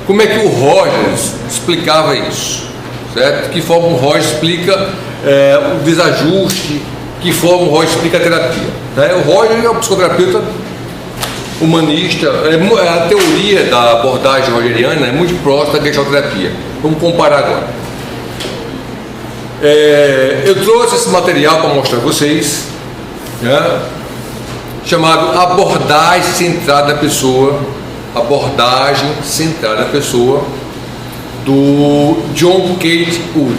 como é que o Rogers explicava isso, certo? Que forma o Rogers explica o desajuste, que forma o Rogers explica a terapia, né? O Rogers é um psicoterapeuta humanista, a teoria da abordagem rogeriana é muito próxima da gestalterapia. Vamos comparar agora. Eu trouxe esse material para mostrar a vocês, né, chamado Abordagem Centrada na Pessoa, do John Kate Wood.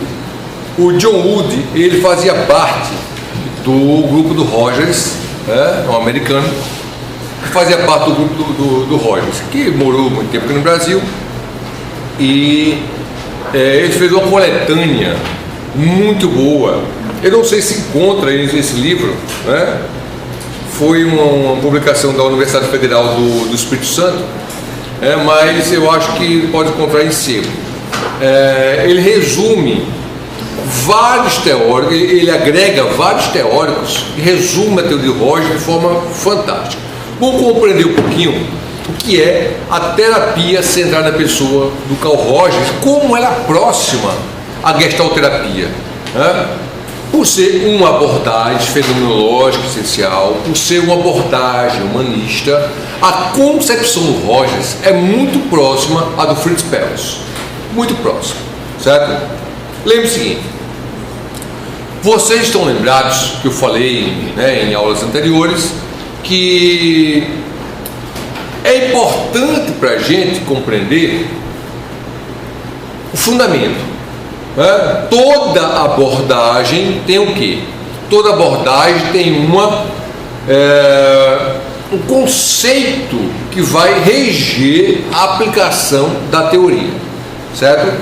O John Wood, ele fazia parte do grupo do Rogers, né, um americano, que fazia parte do grupo do Rogers, que morou muito tempo aqui no Brasil, e ele fez uma coletânea muito boa. Eu não sei se encontra esse livro, né? Foi uma publicação da Universidade Federal do Espírito Santo, mas eu acho que pode encontrar em sebo. Ele resume vários teóricos, ele agrega vários teóricos e resume a teoria do Rogers de forma fantástica. Vamos compreender um pouquinho o que é a terapia centrada na pessoa do Carl Rogers, como ela é próxima à gestalterapia, né? Por ser uma abordagem fenomenológica essencial, por ser uma abordagem humanista, a concepção do Rogers é muito próxima à do Fritz Perls, muito próxima, certo? Lembre-se o seguinte: vocês estão lembrados que eu falei, né, em aulas anteriores, que é importante para a gente compreender o fundamento, né? Toda abordagem tem o quê? Toda abordagem tem um conceito que vai reger a aplicação da teoria, certo?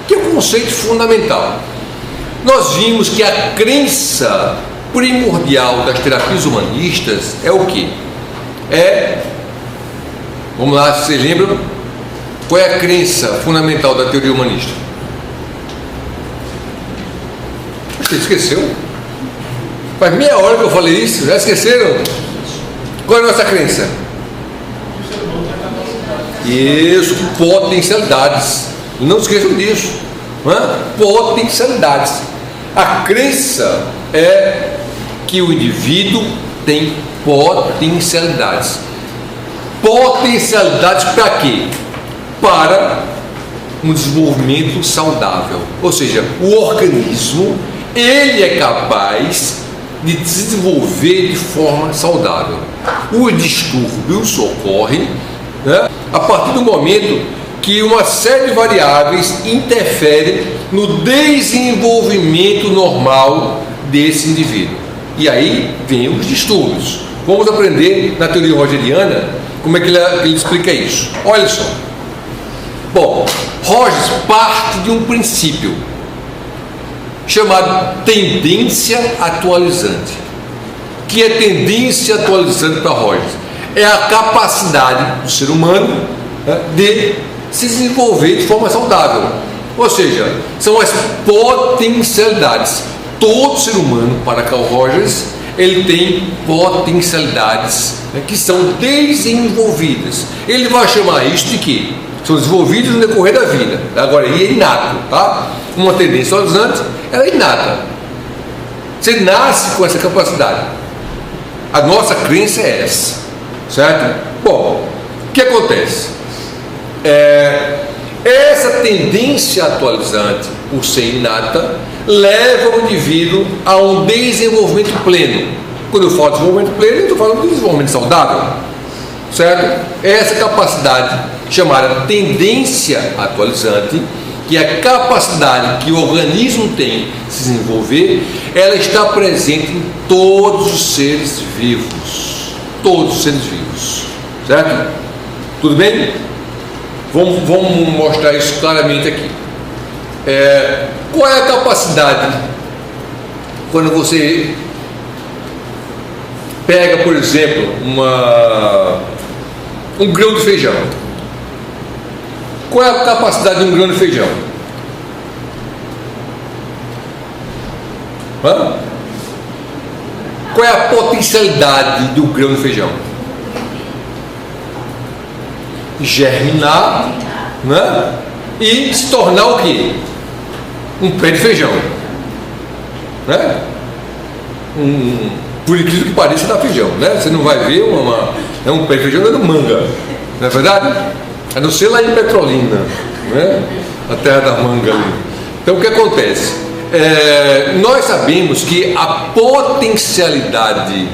Que é o conceito fundamental. Nós vimos que a crença primordial das terapias humanistas é o quê? Vamos lá, vocês lembram? Qual é a crença fundamental da teoria humanista? Você esqueceu? Faz meia hora que eu falei isso, já esqueceram? Qual é a nossa crença? Isso, potencialidades. Não esqueçam disso, né? Potencialidades. A crença é que o indivíduo tem potencialidades. Potencialidades para quê? Para um desenvolvimento saudável. Ou seja, o organismo, ele é capaz de desenvolver de forma saudável. Os distúrbios ocorrem, né, a partir do momento que uma série de variáveis interferem no desenvolvimento normal desse indivíduo. E aí vem os distúrbios. Vamos aprender na teoria rogeriana como é que ele explica isso. Olha só. Bom, Rogers parte de um princípio chamado tendência atualizante. O que é tendência atualizante para Rogers? É a capacidade do ser humano, né, de se desenvolver de forma saudável. Ou seja, são as potencialidades. Todo ser humano, para Carl Rogers, ele tem potencialidades, né, que são desenvolvidas. Ele vai chamar isso de quê? São desenvolvidas no decorrer da vida. Agora, e é inato, tá? Uma tendência atualizante, ela é inata. Você nasce com essa capacidade. A nossa crença é essa, certo? Bom, o que acontece? Essa tendência atualizante, por ser inata, leva o indivíduo a um desenvolvimento pleno. Quando eu falo de desenvolvimento pleno, eu estou falando de desenvolvimento saudável, certo? Essa capacidade, chamada tendência atualizante, que é a capacidade que o organismo tem de se desenvolver, ela está presente em todos os seres vivos. Todos os seres vivos, certo? Tudo bem? Vamos mostrar isso claramente aqui. Qual é a capacidade quando você pega, por exemplo, um grão de feijão? Qual é a capacidade de um grão de feijão? Qual é a potencialidade do grão de feijão? Germinar né? E se tornar o quê? Um pé de feijão, né? Por incrível que pareça, dá feijão, né? Você não vai ver um pé de feijão dando manga, não é verdade? A não ser lá em Petrolina, né? A terra da manga ali. Então o que acontece? Nós sabemos que a potencialidade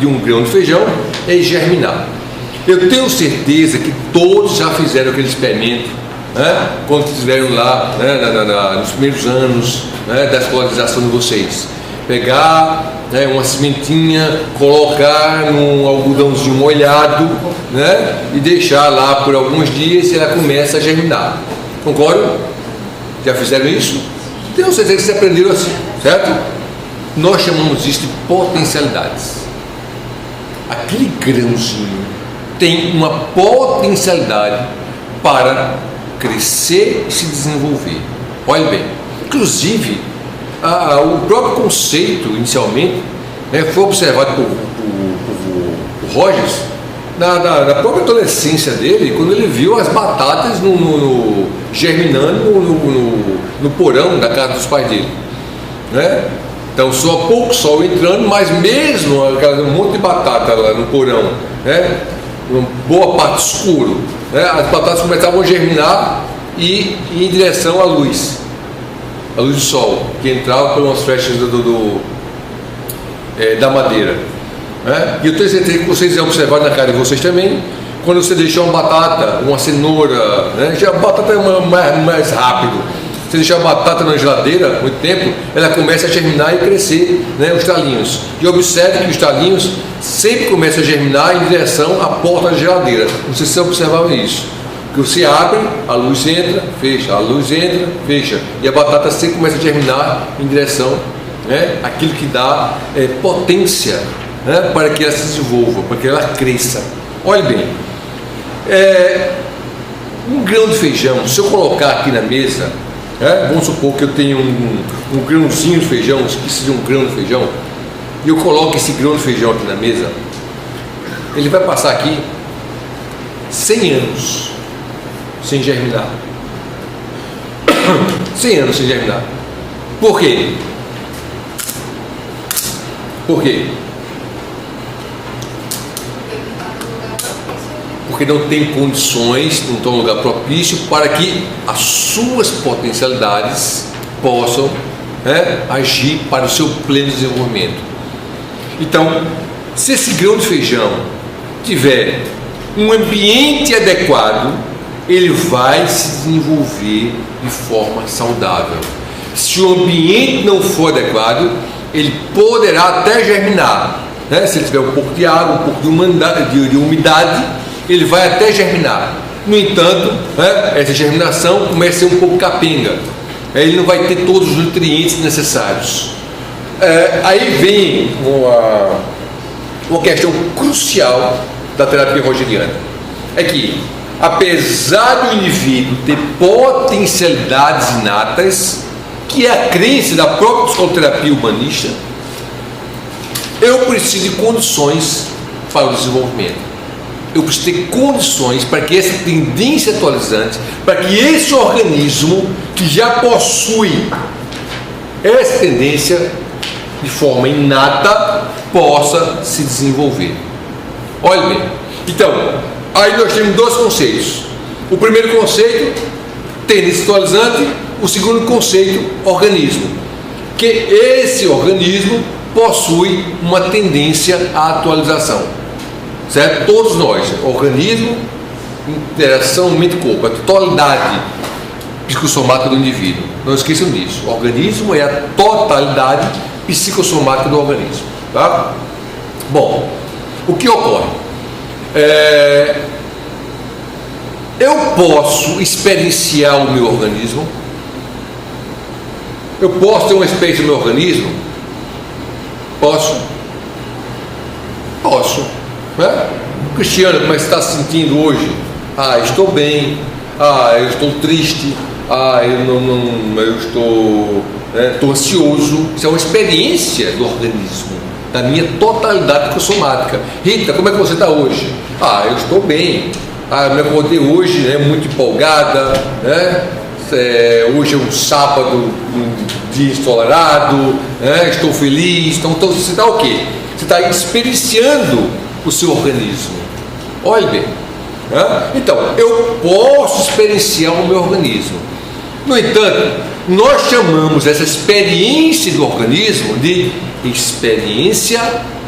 de um grão de feijão é germinar. Eu tenho certeza que todos já fizeram aquele experimento, né? Quando estiveram lá, né, nos primeiros anos, né, da escolarização de vocês. Pegar, né, uma sementinha, colocar num algodãozinho molhado, né, e deixar lá por alguns dias e ela começa a germinar. Concordam? Já fizeram isso? Tenho certeza que vocês aprenderam assim, certo? Nós chamamos isso de potencialidades. Aquele grãozinho tem uma potencialidade para crescer e se desenvolver. Olha bem, inclusive o próprio conceito inicialmente, né, foi observado por Rogers na própria adolescência dele, quando ele viu as batatas germinando no porão da casa dos pais dele, né? Então só pouco sol entrando, mas mesmo um monte de batata lá no porão, né? Uma boa parte escuro, né? As batatas começavam a germinar e ir em direção à luz do sol, que entrava pelas frechas da madeira, né? E eu tenho certeza que vocês já observaram na cara de vocês também, quando você deixar uma batata, uma cenoura, né? Já a batata é mais rápido. Você deixar a batata na geladeira muito tempo, ela começa a germinar e crescer, né, os talinhos. E observe que os talinhos sempre começam a germinar em direção à porta da geladeira. Não sei se você observava isso. Que você abre, a luz entra, fecha, a luz entra, fecha. E a batata sempre começa a germinar em direção, né, àquilo que dá potência, né, para que ela se desenvolva, para que ela cresça. Olhe bem, um grão de feijão, se eu colocar aqui na mesa, vamos supor que eu tenho um grãozinho de feijão, esqueci de um grão de feijão, e eu coloco esse grão de feijão aqui na mesa, ele vai passar aqui 100 anos sem germinar. 100 anos sem germinar. Por quê? Por quê? Porque não tem condições, não tem um lugar propício para que as suas potencialidades possam, né, agir para o seu pleno desenvolvimento. Então, se esse grão de feijão tiver um ambiente adequado, ele vai se desenvolver de forma saudável. Se o ambiente não for adequado, ele poderá até germinar, né? Se ele tiver um pouco de água, um pouco de umidade, ele vai até germinar. No entanto, né, essa germinação começa a ser um pouco capenga, ele não vai ter todos os nutrientes necessários. Aí vem uma questão crucial da terapia rogeriana, é que apesar do indivíduo ter potencialidades inatas, que é a crença da própria psicoterapia humanista, eu preciso de condições para o desenvolvimento. Eu preciso ter condições para que essa tendência atualizante, para que esse organismo que já possui essa tendência de forma inata possa se desenvolver. Olha bem, então, aí nós temos dois conceitos. O primeiro conceito, tendência atualizante. O segundo conceito, organismo. Que esse organismo possui uma tendência à atualização. Certo? Todos nós, organismo, interação mente-corpo, a totalidade psicossomática do indivíduo. Não esqueçam disso. O organismo é a totalidade psicossomática do organismo. Tá? Bom, o que ocorre? Eu posso experienciar o meu organismo? Eu posso ter uma experiência no meu organismo? Posso? Posso. Né? Cristiano, como é que você está se sentindo hoje? Estou bem. Eu estou triste. Eu estou ansioso. Isso é uma experiência do organismo, da minha totalidade psicossomática. Rita, como é que você está hoje? Eu estou bem. me acordei hoje, né, muito empolgada, né? Hoje é um sábado, um dia ensolarado, né? Estou feliz. Então você está o quê? Você está experienciando o seu organismo. Olha bem, né? Então eu posso experienciar o meu organismo. No entanto, nós chamamos essa experiência do organismo de experiência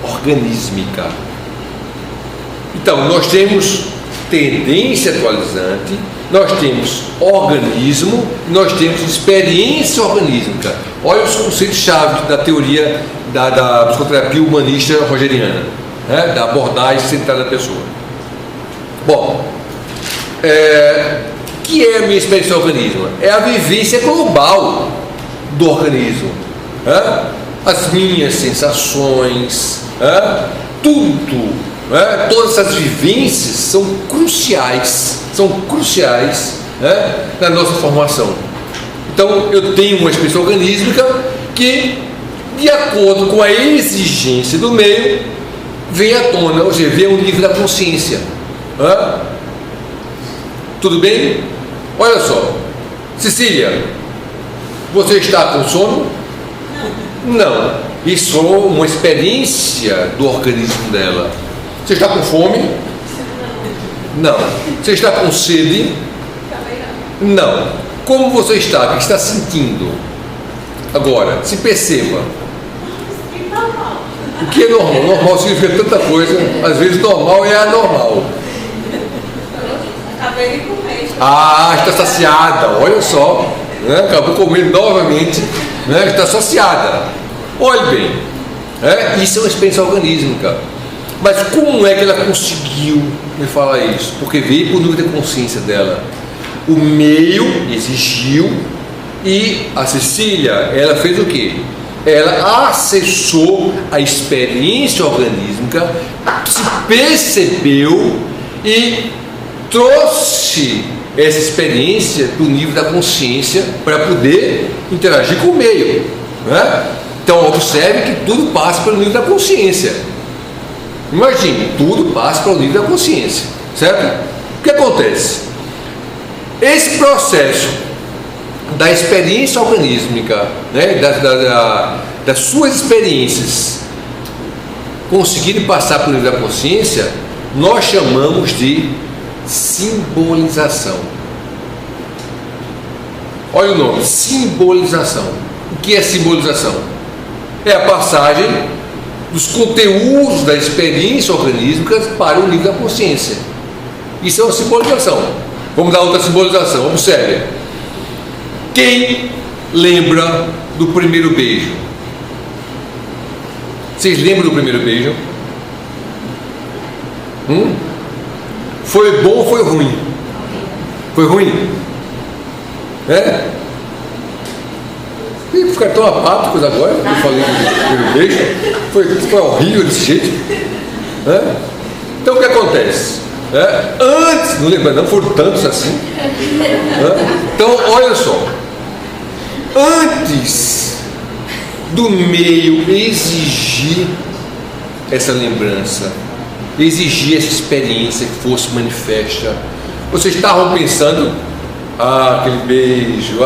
organísmica. Então nós temos tendência atualizante, nós temos organismo, nós temos experiência organísmica. Olha os conceitos-chave da teoria da psicoterapia humanista rogeriana, né? Da abordagem centrada da pessoa. Bom, o que é a minha experiência do organismo? É a vivência global do organismo, né? As minhas sensações, né? Tudo. Todas essas vivências são cruciais, né, na nossa formação. Então eu tenho uma experiência organísmica que, de acordo com a exigência do meio, vem à tona, ou seja, vem ao nível da consciência. Tudo bem? Olha só, Cecília, você está com sono? Não, isso é uma experiência do organismo dela. Você está com fome? Não. Você está com sede? Não. Como você está? O que está sentindo? Agora, se perceba. O que é normal? Normal significa tanta coisa. Às vezes normal é anormal. Acabei de comer. Está saciada. Olha só, né? Acabou comendo novamente, né? Está saciada. Olhe bem, isso é uma experiência organísmica. Mas como é que ela conseguiu me falar isso? Porque veio por nível de consciência dela. O meio exigiu e a Cecília, ela fez o quê? Ela acessou a experiência organísmica, se percebeu e trouxe essa experiência do nível da consciência para poder interagir com o meio, né? Então observe que tudo passa pelo nível da consciência. Imagine, tudo passa para o nível da consciência, certo? O que acontece? Esse processo da experiência organísmica, né, das suas experiências conseguirem passar para o nível da consciência, nós chamamos de simbolização. Olha o nome, simbolização. O que é simbolização? É a passagem dos conteúdos da experiência organísmica para o nível da consciência. Isso é uma simbolização. Vamos dar outra simbolização. Observe. Quem lembra do primeiro beijo? Vocês lembram do primeiro beijo? Foi bom ou foi ruim? Foi ruim? Ficar tão apáticos agora que eu falei do primeiro beijo. Foi horrível desse jeito. Então o que acontece? Antes, não lembro, não foram tantos assim. Então olha só, antes do meio exigir essa lembrança, exigir essa experiência que fosse manifesta, vocês estavam pensando, aquele beijo,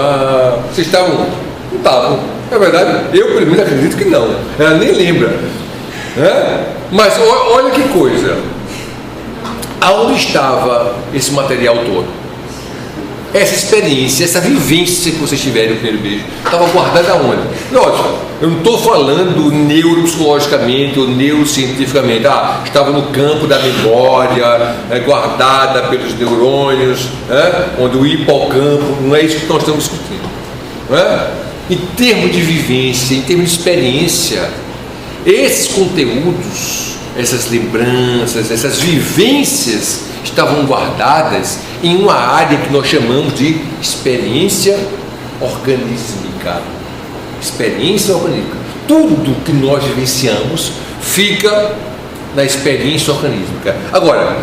vocês estavam, não estavam, na verdade, eu pelo menos acredito que não, ela nem lembra, mas olha que coisa, aonde estava esse material todo? Essa experiência, essa vivência que vocês tiveram no primeiro beijo, estava guardada aonde? Lógico, eu não estou falando neuropsicologicamente ou neurocientificamente, estava no campo da memória, guardada pelos neurônios, onde o hipocampo, não é isso que nós estamos discutindo. Em termos de vivência, em termos de experiência, esses conteúdos, essas lembranças, essas vivências estavam guardadas em uma área que nós chamamos de experiência organísmica. Experiência organísmica. Tudo que nós vivenciamos fica na experiência organísmica. Agora,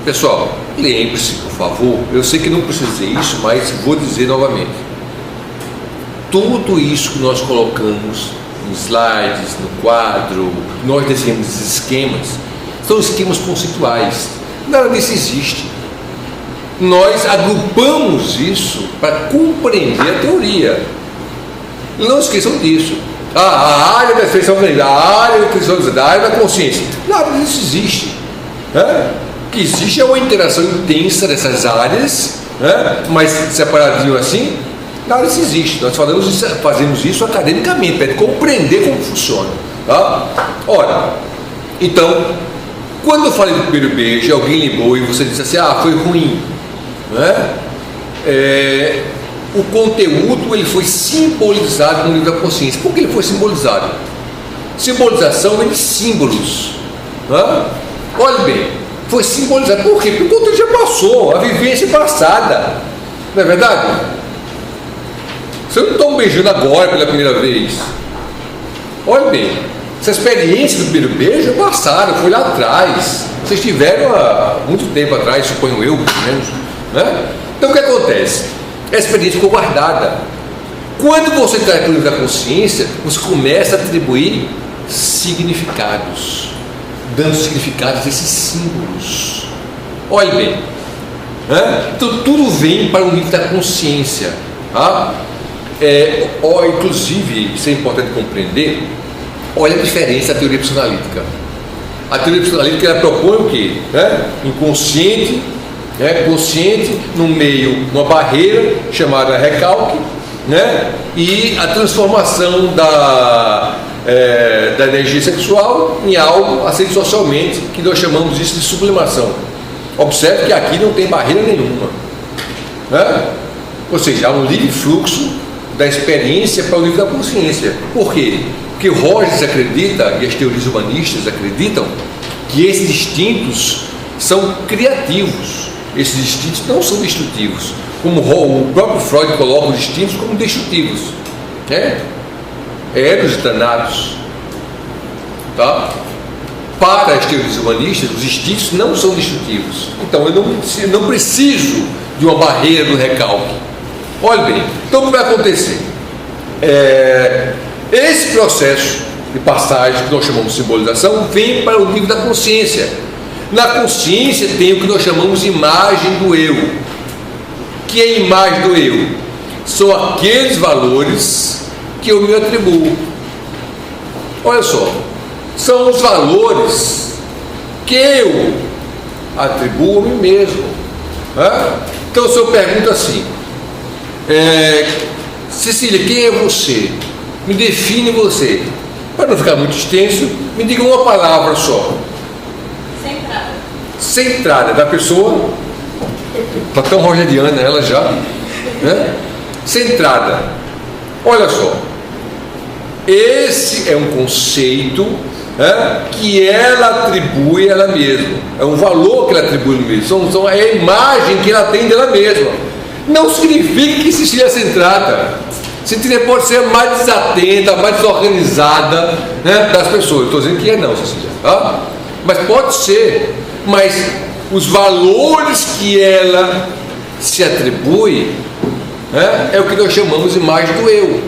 pessoal, lembre-se, por favor, eu sei que não preciso dizer isso, mas vou dizer novamente. Tudo isso que nós colocamos nos slides, no quadro, nós desenhamos esses esquemas, são esquemas conceituais. Nada disso existe. nós agrupamos isso para compreender a teoria. Não esqueçam disso. A área da expressão organizada, a área da expressão organizada, a área da consciência. Nada disso existe. O que existe é uma interação intensa dessas áreas, mas separadinho assim, nada disso existe. Nós fazemos isso academicamente, para compreender como funciona. Tá? Ora, então, quando eu falei do primeiro beijo, alguém lembrou e você disse assim, foi ruim. O conteúdo ele foi simbolizado no livro da consciência. Por que ele foi simbolizado? Simbolização vem de símbolos. Olha bem, foi simbolizado. Por quê? Porque o conteúdo já passou, a vivência passada. Não é verdade? Você não está beijando agora pela primeira vez. Olha bem, essa experiência do primeiro beijo é passada, foi lá atrás. Vocês tiveram há muito tempo atrás, suponho eu, pelo menos. Então o que acontece? A experiência ficou guardada. Quando você traz para o livro da consciência, você começa a atribuir significados, dando significados a esses símbolos. Olha bem, então tudo vem para o livro da consciência. Inclusive, isso é importante compreender. Olha a diferença da teoria psicanalítica. A teoria psicanalítica ela propõe o quê? Inconsciente, consciente, no meio uma barreira chamada recalque, e a transformação da energia sexual em algo aceito socialmente, que nós chamamos isso de sublimação. Observe que aqui não tem barreira nenhuma, ou seja, há um livre fluxo da experiência para o livro da consciência. Por quê? Porque o Rogers acredita, e as teorias humanistas acreditam, que esses instintos são criativos. Esses instintos não são destrutivos, como o próprio Freud coloca os instintos como destrutivos, eros e danados. Tá? Para as teorias humanistas, os instintos não são destrutivos. Então eu não preciso de uma barreira do recalque. Olha bem, então o que vai acontecer? Esse processo de passagem que nós chamamos de simbolização vem para o nível da consciência. Na consciência tem o que nós chamamos de imagem do eu. Que é a imagem do eu? São aqueles valores que eu me atribuo. Olha só, são os valores que eu atribuo a mim mesmo. Então se eu pergunto assim, Cecília, quem é você? Me define você. Para não ficar muito extenso, me diga uma palavra só. Centrada da pessoa, está tão rogeriana ela já, centrada. Olha só, esse é um conceito que ela atribui a ela mesma, é um valor que ela atribui a ela mesma, é a imagem que ela tem dela mesma. Não significa que Cecília é centrada. Cecília pode ser mais desatenta, mais desorganizada das pessoas. Estou dizendo que não, Cecília, mas pode ser. Mas os valores que ela se atribui é o que nós chamamos de imagem do eu.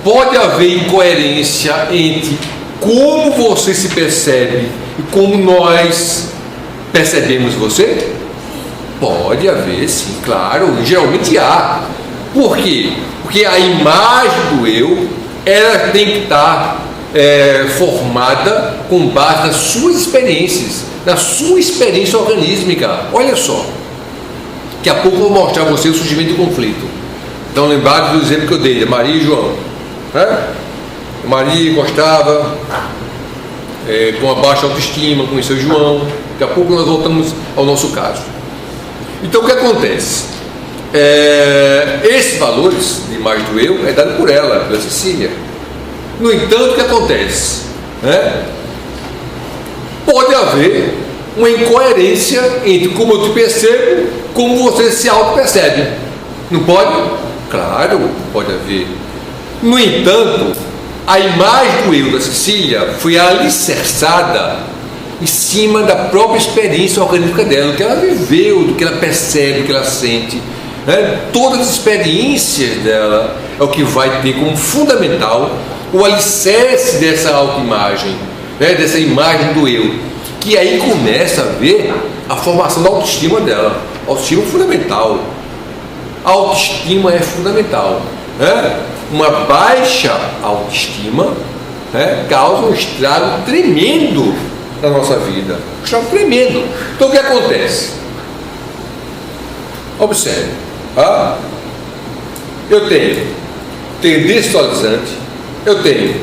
Pode haver incoerência entre como você se percebe e como nós percebemos você? Pode haver, sim, claro, geralmente há. Por quê? Porque a imagem do eu ela tem que estar formada com base nas suas experiências, na sua experiência organísmica. Olha só, daqui a pouco eu vou mostrar a você o surgimento do conflito. Então lembrado do exemplo que eu dei de Maria e João, Maria gostava, com a baixa autoestima, conheceu João. Daqui a pouco nós voltamos ao nosso caso. Então o que acontece? Esses valores de imagem do eu é dado por ela, pela Cecília. No entanto, o que acontece? Pode haver uma incoerência entre como eu te percebo e como você se auto-percebe. Não pode? Claro, pode haver. No entanto, a imagem do eu da Cecília foi alicerçada em cima da própria experiência orgânica dela, do que ela viveu, do que ela percebe, do que ela sente. Todas as experiências dela é o que vai ter como fundamental o alicerce dessa autoimagem, dessa imagem do eu, que aí começa a ver a formação da autoestima dela. Autoestima é fundamental. A autoestima é fundamental. Né? Uma baixa autoestima, né, causa um estrago tremendo na nossa vida. Um estrago tremendo. Então o que acontece? Observe. Tá? Eu tenho desestabilizante, eu tenho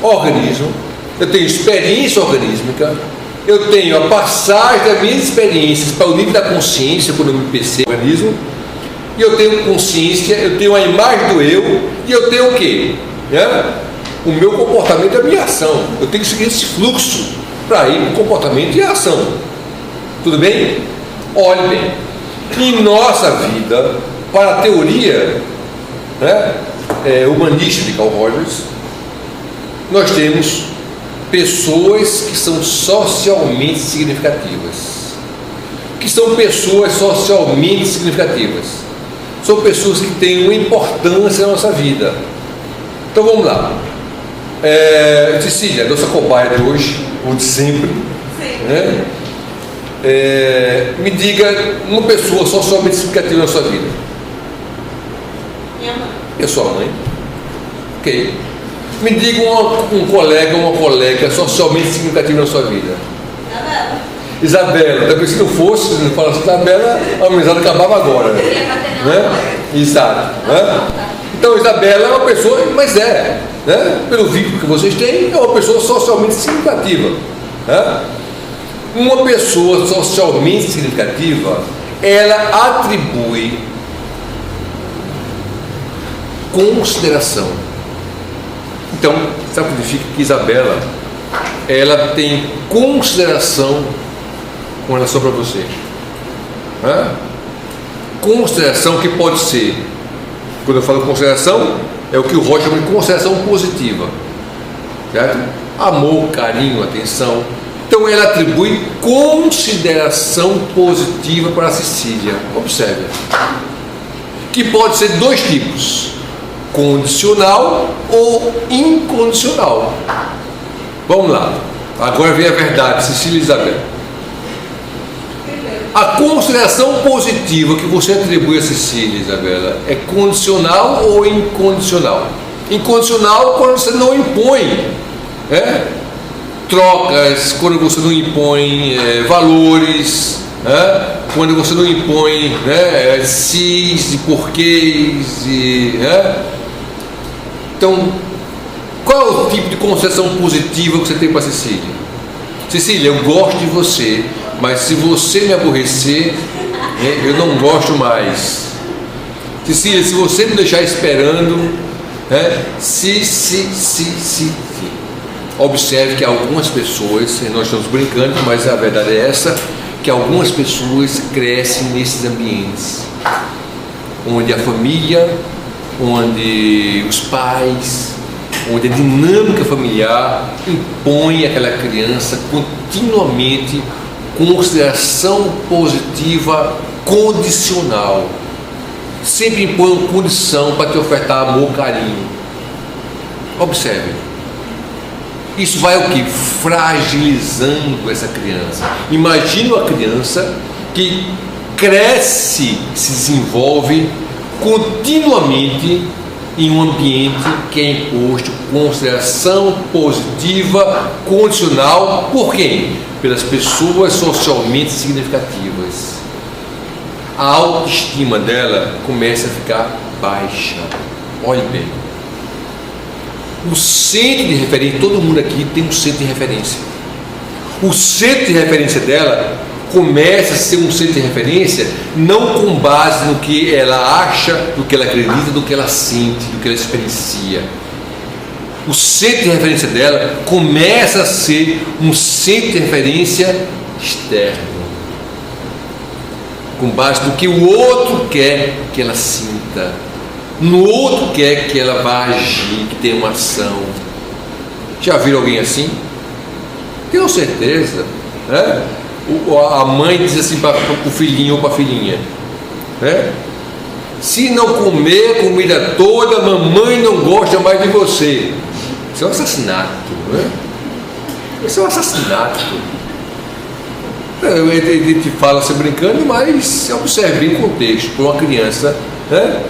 organismo, eu tenho experiência organísmica, eu tenho a passagem das minhas experiências para o nível da consciência, quando eu me percebo o organismo, e eu tenho consciência, eu tenho a imagem do eu, e eu tenho o quê? Né? O meu comportamento e a minha ação. Eu tenho que seguir esse fluxo para ir para o comportamento e a ação. Tudo bem? Olhe bem, em nossa vida, para a teoria, né, humanista de Carl Rogers, nós temos pessoas que são socialmente significativas. Que são pessoas socialmente significativas? São pessoas que têm uma importância na nossa vida. Então vamos lá. Cecília, nossa cobaia de hoje, ou de sempre, né? Me diga uma pessoa socialmente significativa na sua vida. Minha mãe. É sua mãe? Ok. Me diga um colega ou uma colega socialmente significativa na sua vida. Isabela. Porque se não fosse, se não falasse Isabela, a amizade acabava agora. Né? Exato. Né? Então Isabela é uma pessoa, mas né? Pelo vínculo que vocês têm, é uma pessoa socialmente significativa. Né? Uma pessoa socialmente significativa, ela atribui consideração. Então, sabe o que significa? Que Isabela, ela tem consideração com relação para você. Consideração que pode ser, quando eu falo consideração, é o que o Roger chama de consideração positiva, certo? Amor, carinho, atenção. Então ela atribui consideração positiva para a Cecília. Observe. Que pode ser dois tipos: condicional ou incondicional. Vamos lá. Agora vem a verdade, Cecília e Isabel. A consideração positiva que você atribui a Cecília, Isabela, é condicional ou incondicional? Incondicional quando você não impõe trocas, quando você não impõe valores, quando você não impõe sis e porquês. Então, qual é o tipo de consideração positiva que você tem para Cecília? Cecília, eu gosto de você, mas se você me aborrecer, eu não gosto mais. Cecília, se você me deixar esperando, se. Observe que algumas pessoas, nós estamos brincando, mas a verdade é essa, que algumas pessoas crescem nesses ambientes, onde a família, onde os pais, onde a dinâmica familiar impõe àquela criança continuamente consideração positiva condicional. Sempre impõe uma condição para te ofertar amor, carinho. Observe. Isso vai o que? Fragilizando essa criança. Imagina uma criança que cresce, se desenvolve continuamente em um ambiente que é imposto consideração positiva condicional por quem? Pelas pessoas socialmente significativas. A autoestima dela começa a ficar baixa. Olhe bem. O centro de referência, todo mundo aqui tem um centro de referência. O centro de referência dela começa a ser um centro de referência não com base no que ela acha, do que ela acredita, do que ela sente, do que ela experiencia. O centro de referência dela começa a ser um centro de referência externo, com base no que o outro quer que ela sinta, no outro quer que ela vá agir, que tenha uma ação. Já viram alguém assim? Tenho certeza, né? A mãe diz assim para o filhinho ou para a filhinha, né? Se não comer a comida toda, mamãe não gosta mais de você. Isso é um assassinato, né? Isso é um assassinato. A gente fala assim brincando, mas observe bem o contexto. Para uma criança, né?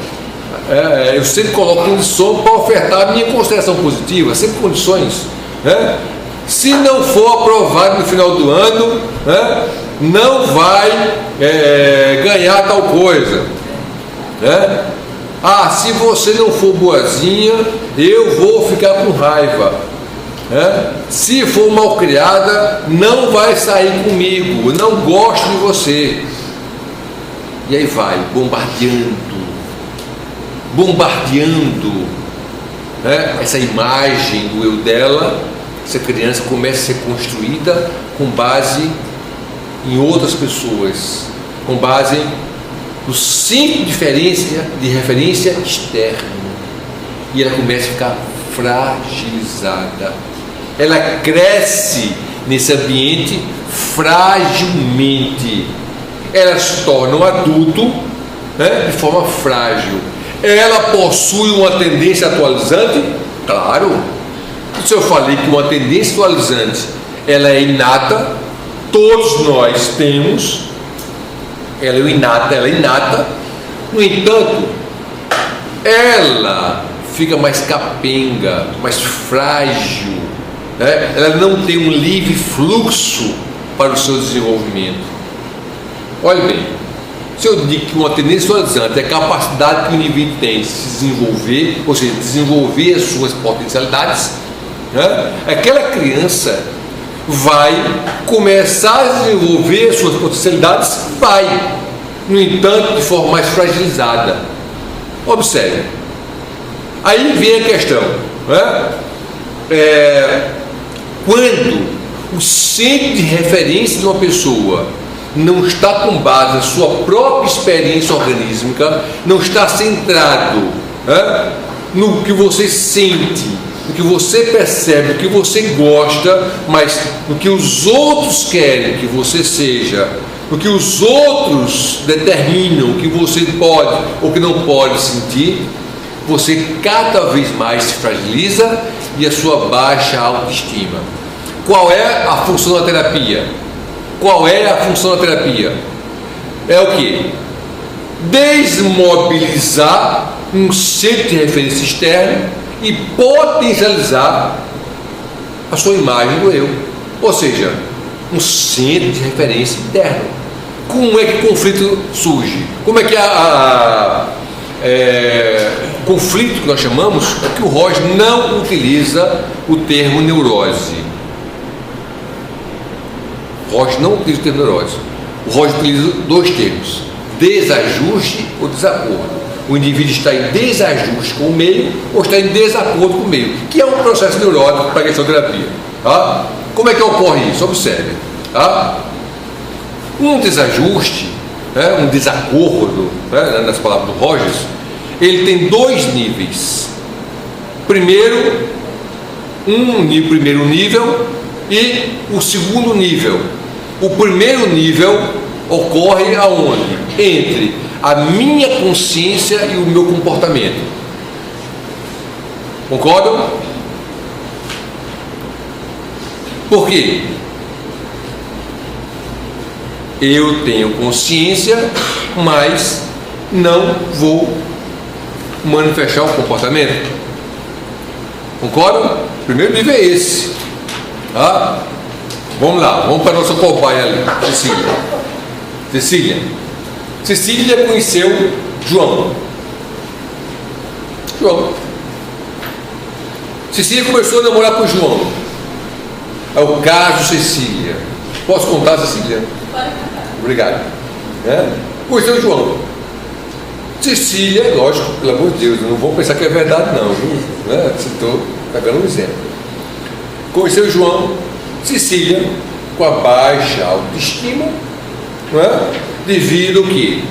Eu sempre coloco condição para ofertar a minha consideração positiva, sempre condições, né? Se não for aprovado no final do ano, né, não vai ganhar tal coisa, né? Se você não for boazinha, eu vou ficar com raiva, né? Se for mal criada, não vai sair comigo, eu não gosto de você. E aí vai, bombardeando, né, essa imagem do eu dela. Essa criança começa a ser construída com base em outras pessoas, com base no centro de referência externo, e ela começa a ficar fragilizada. Ela cresce nesse ambiente fragilmente. Ela se torna um adulto, né, de forma frágil. Ela possui uma tendência atualizante? Claro. Se eu falei que uma tendência atualizante ela é inata, todos nós temos, ela é inata. No entanto, ela fica mais capenga, mais frágil, né? Ela não tem um livre fluxo para o seu desenvolvimento. Olha bem, se eu digo que uma tendência atualizante é a capacidade que o indivíduo tem de se desenvolver, ou seja, desenvolver as suas potencialidades, né? Aquela criança vai começar a desenvolver as suas potencialidades, no entanto, de forma mais fragilizada. Observe. Aí vem a questão, né? Quando o centro de referência de uma pessoa não está com base na sua própria experiência organísmica, não está centrado, né, no que você sente, no que você percebe, no que você gosta, mas no que os outros querem que você seja, no que os outros determinam que você pode ou que não pode sentir, você cada vez mais se fragiliza e a sua baixa autoestima. Qual é a função da terapia? É o que? Desmobilizar um centro de referência externo e potencializar a sua imagem do eu, ou seja, um centro de referência interno. Como é que o conflito surge? Como é que conflito que nós chamamos é que o Roger não utiliza o termo neurose. O Roger não utiliza o termo neurose. O Roger utiliza dois termos: desajuste ou desacordo. O indivíduo está em desajuste com o meio ou está em desacordo com o meio, que é um processo neurótico para a questão da terapia. Tá? Como é que ocorre isso? Observe. Tá? Um desajuste, né, um desacordo, né, nas palavras do Rogers, ele tem dois níveis. Primeiro nível e o segundo nível. O primeiro nível ocorre aonde? Entre a minha consciência e o meu comportamento. Concordam? Por quê? Eu tenho consciência, mas não vou manifestar o comportamento. Concordam? O primeiro nível é esse. Tá? Vamos lá, vamos para a nossa cobaia ali, Cecília conheceu João. Cecília começou a namorar com João. É o caso Cecília. Posso contar, Cecília? Pode contar. Obrigado. Conheceu João. Cecília, lógico, pelo amor de Deus, não vou pensar que é verdade não, né? Estou pegando um exemplo. Conheceu João. Cecília, com a baixa autoestima, não é? Devido ao que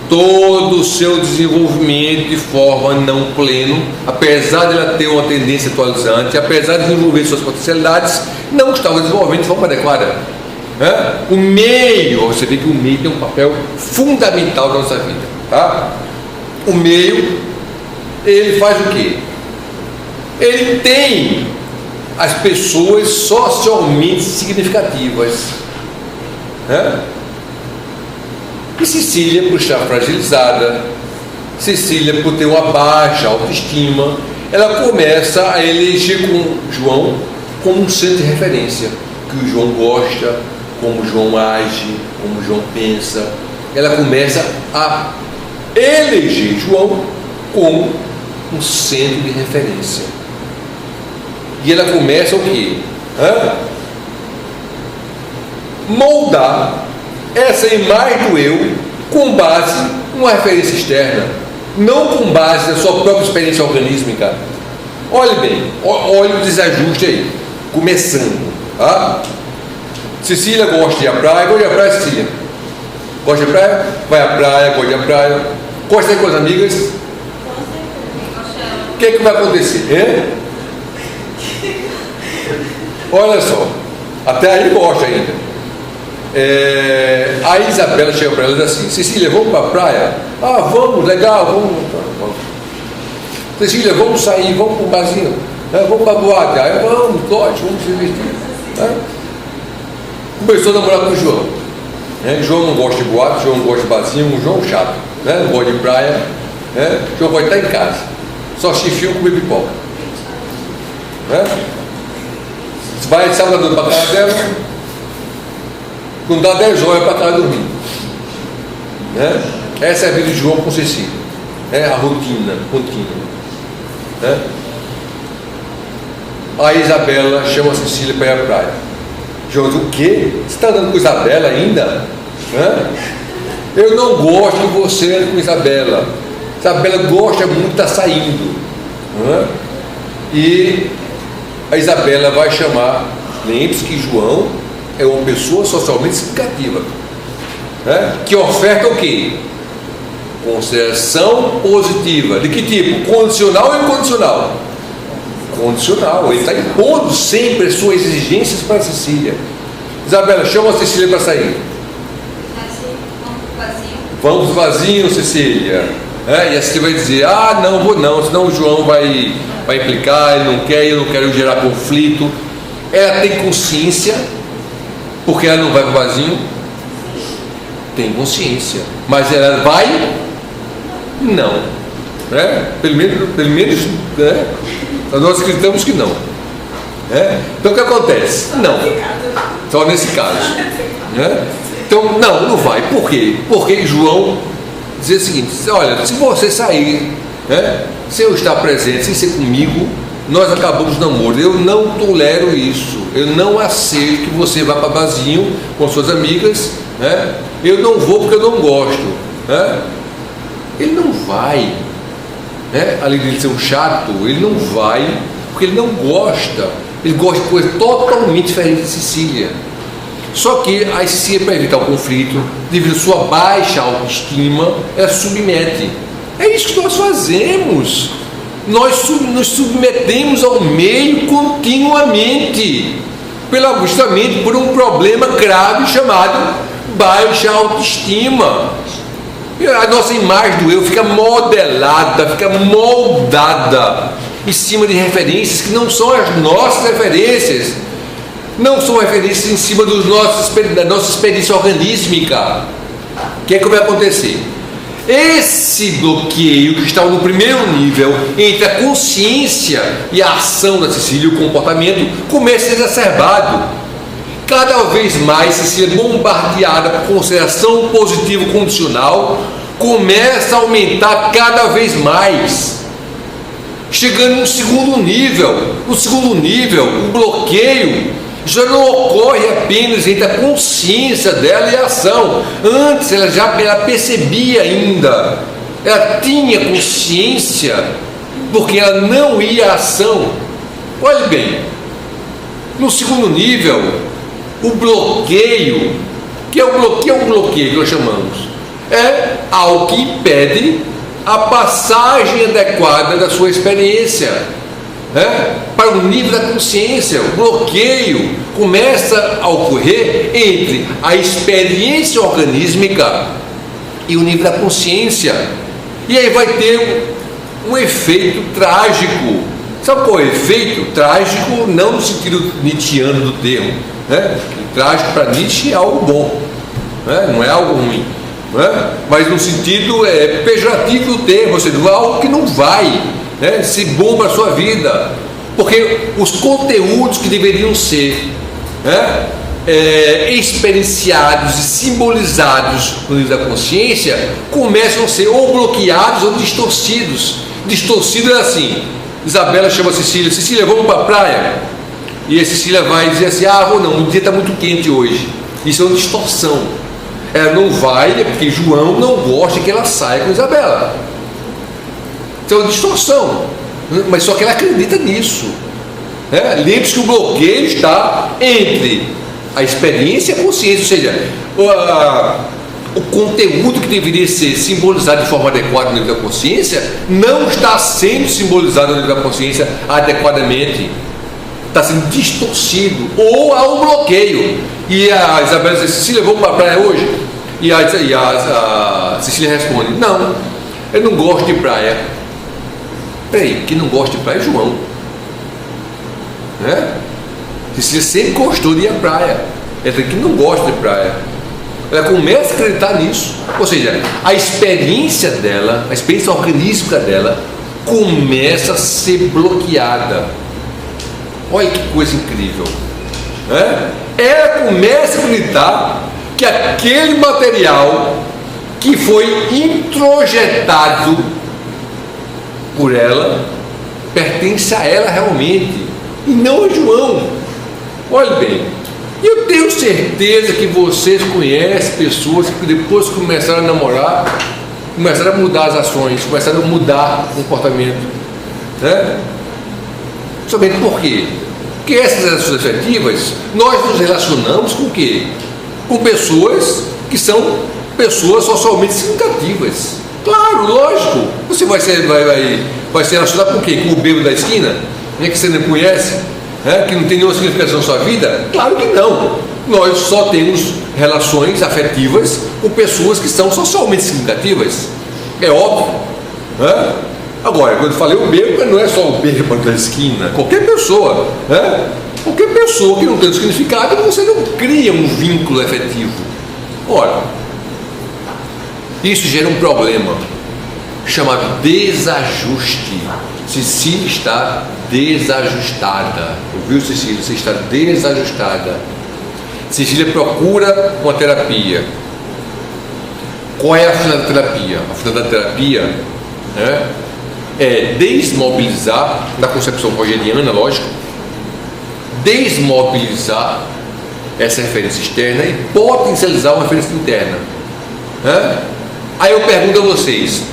todo o seu desenvolvimento de forma não pleno, apesar de ela ter uma tendência atualizante, apesar de desenvolver suas potencialidades, não estava desenvolvendo de forma adequada. O meio, você vê que o meio tem um papel fundamental na nossa vida, tá? O meio, ele faz o quê? Ele tem as pessoas socialmente significativas. né? E Cecília, por estar fragilizada, Cecília, por ter uma baixa autoestima, ela começa a eleger com João como um centro de referência, que o João gosta, como João age, como João pensa. Ela começa a eleger João como um centro de referência. E ela começa o quê? Moldar essa imagem do eu com base numa referência externa, não com base na sua própria experiência organísmica. Olhe bem, olhe o desajuste aí, começando. Cecília gosta de ir à praia, gosta de ir à praia, Cecília. Gosta de praia? Vai à praia, gosta de ir à praia. Gosta de ir com as amigas? O que é que vai acontecer? Olha só, até aí gosta ainda. A Isabela chega para ela e diz assim: Cecília, vamos para a praia? Vamos, legal, vamos. Cecília, vamos sair, vamos para um barzinho, vamos para a boate. Vamos, lógico, vamos se divertir. Começou a namorar com o João. João não gosta de boate, João não gosta de barzinho, João chato, não gosta de praia. João pode estar em casa, só assistir filme, comer pipoca. Você vai sábado para a casa dela, quando dá 10 horas para trás dormir. Essa é a vida de João com Cecília. A rotina contínua. A Isabela chama a Cecília para ir à praia. João diz: o quê? Você está andando com Isabela ainda? Eu não gosto que você ande com Isabela. Isabela gosta muito de estar saindo. E a Isabela vai chamar. Lembre-se que João é uma pessoa socialmente significativa, que oferta o quê? Consideração positiva. De que tipo? Condicional ou incondicional? Condicional. Ele está impondo sempre as suas exigências para a Cecília. Isabela, chama a Cecília para sair. Vamos vazio, Cecília. E a Cecília vai dizer: não vou não, senão o João vai implicar, ele não quer, eu não quero gerar conflito. Ela tem consciência, porque ela não vai para o vazio. Tem consciência, mas ela vai? Não. Pelo menos nós acreditamos que não. Então o que acontece? Não. Só nesse caso. Então não vai. Por quê? Porque João diz o seguinte: olha, se você sair, se eu estar presente, sem ser comigo, nós acabamos o namoro. Eu não tolero isso. Eu não aceito que você vá para barzinho com suas amigas. Eu não vou porque eu não gosto. Ele não vai. Além de ele ser um chato, ele não vai porque ele não gosta. Ele gosta de coisa totalmente diferente de Cecília. Só que a Cecília, para evitar o conflito, devido à sua baixa autoestima, ela submete. É isso que nós fazemos. Nós nos submetemos ao meio continuamente, justamente por um problema grave chamado baixa autoestima. A nossa imagem do eu fica modelada, fica moldada em cima de referências que não são as nossas referências, não são referências em cima da nossa experiência organísmica. O que é que vai acontecer? Esse bloqueio que está no primeiro nível entre a consciência e a ação da Cecília, o comportamento, começa a ser exacerbado. Cada vez mais Cecília, bombardeada por consideração positiva condicional, começa a aumentar cada vez mais, chegando no segundo nível. No segundo nível, o bloqueio já não ocorre apenas entre a consciência dela e a ação. Antes ela percebia ainda, ela tinha consciência, porque ela não ia à ação. Olhe bem, no segundo nível, o bloqueio, que é um bloqueio que nós chamamos, é algo que impede a passagem adequada da sua experiência para o nível da consciência. O bloqueio começa a ocorrer entre a experiência organísmica e o nível da consciência, e aí vai ter um efeito trágico. Sabe qual é o efeito trágico? Não no sentido nietzschiano do termo, trágico para Nietzsche é algo bom, né? Não é algo ruim, né? Mas no sentido pejorativo do termo, ou seja, algo que não vai, né, ser bom para a sua vida, porque os conteúdos que deveriam ser, né, experienciados e simbolizados no nível da consciência começam a ser ou bloqueados ou distorcidos. Distorcido é assim: Isabela chama a Cecília, vamos para a praia? E a Cecília vai dizer assim: vou não, o dia está muito quente hoje. Isso é uma distorção. Ela não vai porque João não gosta que ela saia com Isabela. Então é uma distorção, mas só que ela acredita nisso, né? Lembre-se que o bloqueio está entre a experiência e a consciência, ou seja, o conteúdo que deveria ser simbolizado de forma adequada no nível da consciência não está sendo simbolizado no nível da consciência adequadamente, está sendo distorcido, ou há um bloqueio. E a Isabela diz: Cecília, vamos para a praia hoje? E a Cecília responde: não, eu não gosto de praia. Peraí, quem não gosta de praia é João, né? Cecília sempre gostou de ir à praia, ela tem que não gosta de praia. Ela começa a acreditar nisso, ou seja, a experiência dela, a experiência organística dela começa a ser bloqueada. Olha que coisa incrível, né? Ela começa a acreditar que aquele material que foi introjetado por ela pertence a ela realmente e não a João. Olhe bem, eu tenho certeza que vocês conhecem pessoas que depois que começaram a namorar, começaram a mudar as ações, começaram a mudar o comportamento, né? Somente por quê? Porque essas relações afetivas, nós nos relacionamos com o quê? Com pessoas que são pessoas socialmente significativas. Claro, lógico. Você vai se relacionar com o quê? Com o bêbado da esquina, né, que você não conhece, né, que não tem nenhuma significação na sua vida? Claro que não. Nós só temos relações afetivas com pessoas que são socialmente significativas. É óbvio, né? Agora, quando eu falei o bêbado, não é só o bêbado da esquina. Qualquer pessoa, né? Qualquer pessoa que não tem significado, você não cria um vínculo afetivo. Ora, isso gera um problema chamado desajuste. Cecília está desajustada. Ouviu, Cecília? Você está desajustada. Cecília procura uma terapia. Qual é a finalidade da terapia? A finalidade da terapia, né, é desmobilizar, na concepção rogeriana, lógico, desmobilizar essa referência externa e potencializar uma referência interna, né? Aí eu pergunto a vocês: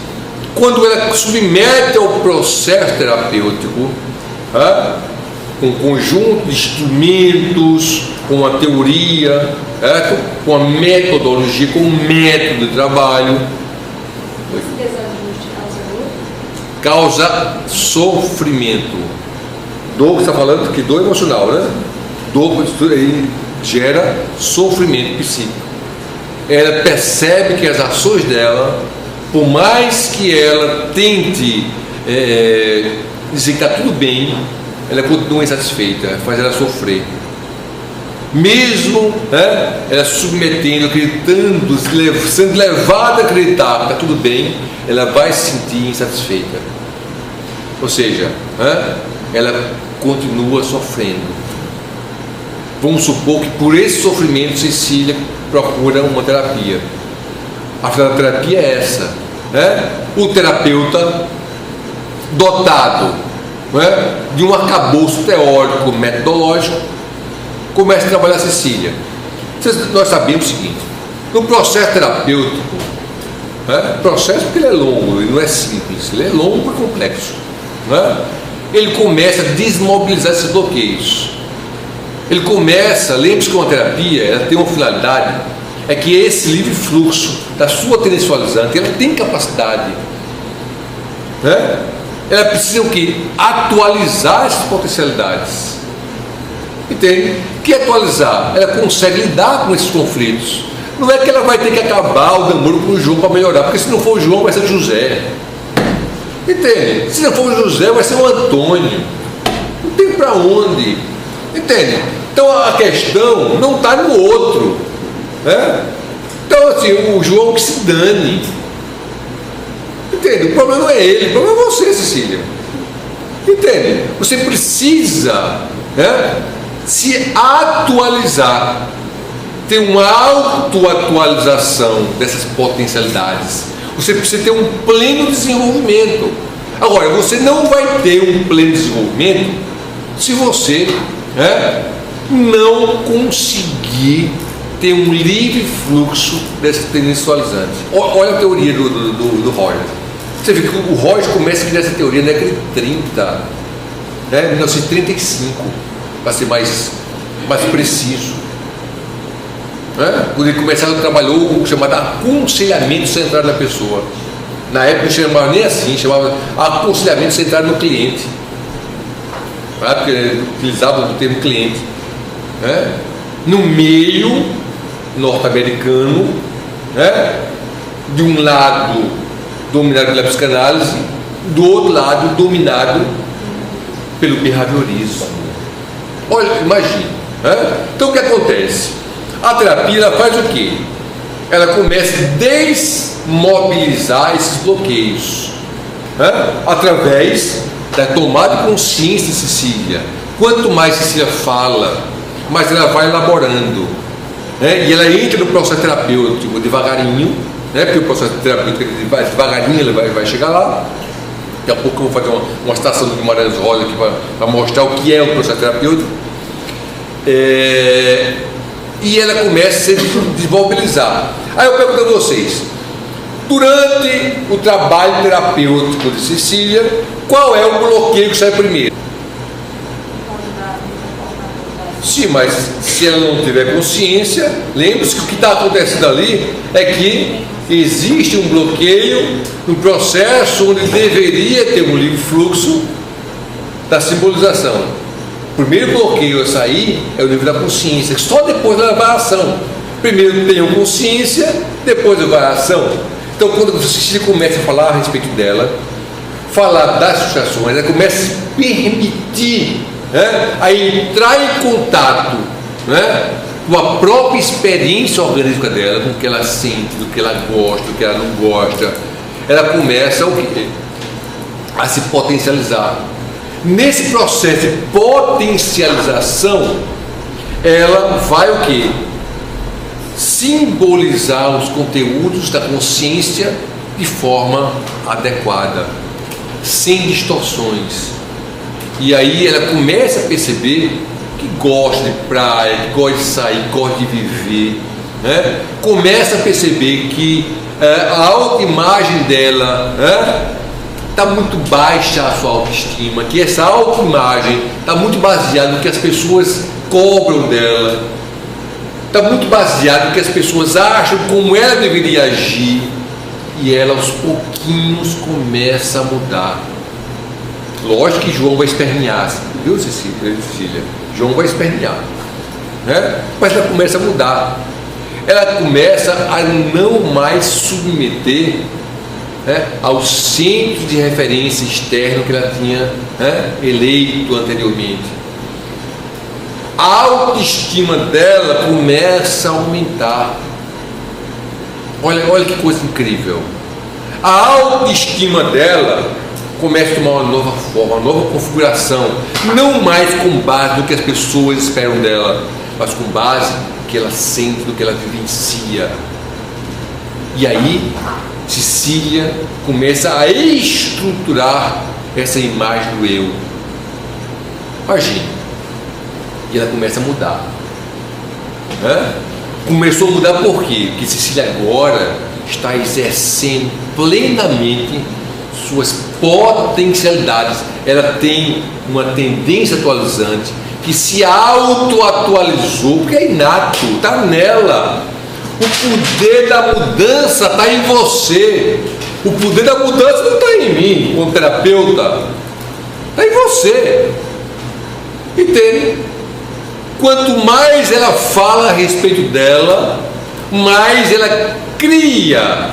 quando ela submete ao processo terapêutico, né, com um conjunto de instrumentos, com uma teoria, né, com uma metodologia, com um método de trabalho, causa sofrimento. Dor, que está falando que dor emocional, né? Dor gera sofrimento psíquico. Ela percebe que as ações dela, por mais que ela tente dizer que está tudo bem, ela continua insatisfeita, faz ela sofrer. Mesmo, né, ela se submetendo, acreditando, sendo levada a acreditar que está tudo bem, ela vai se sentir insatisfeita. Ou seja, né, ela continua sofrendo. Vamos supor que por esse sofrimento Cecília procura uma terapia. A terapia é essa, né? O terapeuta dotado, né, de um arcabouço teórico, metodológico, começa a trabalhar a Cecília. Nós sabemos o seguinte: no processo terapêutico, né, processo porque ele é longo, ele não é simples, ele é longo e complexo, né? Ele começa a desmobilizar esses bloqueios. Ele começa, lembre-se que uma terapia, ela tem uma finalidade, é que esse livre fluxo da sua tendencializante, ela tem capacidade, né? Ela precisa o quê? Atualizar essas potencialidades. Entende? Que atualizar? Ela consegue lidar com esses conflitos. Não é que ela vai ter que acabar o namoro com o João para melhorar, porque se não for o João, vai ser o José. Entende? Se não for o José, vai ser o Antônio. Não tem para onde. Entende? Então a questão não está no outro, né? Então, assim, o João que se dane. Entende? O problema não é ele, o problema é você, Cecília. Entende? Você precisa, né, se atualizar, ter uma autoatualização dessas potencialidades. Você precisa ter um pleno desenvolvimento. Agora, você não vai ter um pleno desenvolvimento se você, né, não conseguir ter um livre fluxo dessas tendências atualizantes. Olha a teoria do Rogers. Você vê que o Rogers começa a criar essa teoria na década de 30, né, 1935, para ser mais preciso. Né? Quando ele começava, trabalhou o chamado aconselhamento centrado na pessoa. Na época não chamava nem assim, chamava aconselhamento centrado no cliente. Porque ele utilizava o termo cliente. Né? No meio norte-americano, né, de um lado dominado pela psicanálise, do outro lado dominado pelo behaviorismo. Olha, imagine, né? Então o que acontece? A terapia ela faz o quê? Ela começa a desmobilizar esses bloqueios, né, através da tomada de consciência de Cecília. Quanto mais Cecília fala, mais ela vai elaborando, né? E ela entra no processo terapêutico devagarinho, né? Porque o processo terapêutico devagarinho ele vai chegar lá. Daqui a pouco eu vou fazer uma citação do Guimarães Rosa aqui para mostrar o que é o processo terapêutico. E ela começa a se desmobilizar. Aí eu pergunto a vocês, durante o trabalho terapêutico de Cecília, qual é o bloqueio que sai primeiro? Sim, mas se ela não tiver consciência, lembre-se que o que está acontecendo ali é que existe um bloqueio no processo onde deveria ter um livre fluxo da simbolização. O primeiro bloqueio a sair é o nível da consciência, que só depois ela vai à ação. Primeiro tenho consciência, depois eu vou à ação. Então, quando você começa a falar a respeito dela, falar das frustrações, ela começa a se permitir, né, a entrar em contato, né, com a própria experiência orgânica dela, com o que ela sente, do que ela gosta, do que ela não gosta. Ela começa o quê? A se potencializar. Nesse processo de potencialização, ela vai o quê? Simbolizar os conteúdos da consciência de forma adequada, sem distorções. E aí ela começa a perceber que gosta de praia, que gosta de sair, que gosta de viver, né? Começa a perceber que a autoimagem dela, né, está muito baixa, a sua autoestima, que essa autoimagem está muito baseada no que as pessoas cobram dela, está muito baseado no que as pessoas acham como ela deveria agir, e ela aos pouquinhos começa a mudar. Lógico que João vai espernear, viu, Cecília? João vai espernear, né? Mas ela começa a mudar. Ela começa a não mais submeter, né, ao centro de referência externo que ela tinha, né, eleito anteriormente. A autoestima dela começa a aumentar. Olha que coisa incrível. A autoestima dela começa a tomar uma nova forma, uma nova configuração, não mais com base no que as pessoas esperam dela, mas com base no que ela sente, no que ela vivencia. E aí Cecília começa a estruturar essa imagem do eu. Imagine. E ela começa a mudar, né? Começou a mudar por quê? Porque Cecília agora está exercendo plenamente suas potencialidades. Ela tem uma tendência atualizante que se auto-atualizou, porque é inato, está nela. O poder da mudança está em você. O poder da mudança não está em mim, como terapeuta, está em você. Entende? Quanto mais ela fala a respeito dela, mais ela cria,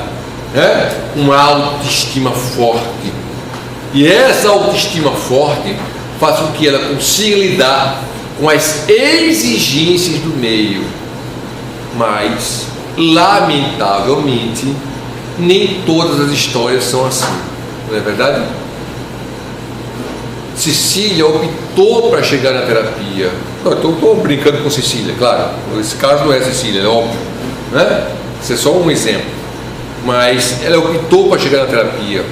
né, uma autoestima forte. E essa autoestima forte faz com que ela consiga lidar com as exigências do meio, mas lamentavelmente, nem todas as histórias são assim, não é verdade? Cecília optou para chegar na terapia. Estou brincando com Cecília, claro. Esse caso não é Cecília, é óbvio, né? Isso é só um exemplo. Mas ela optou para chegar na terapia.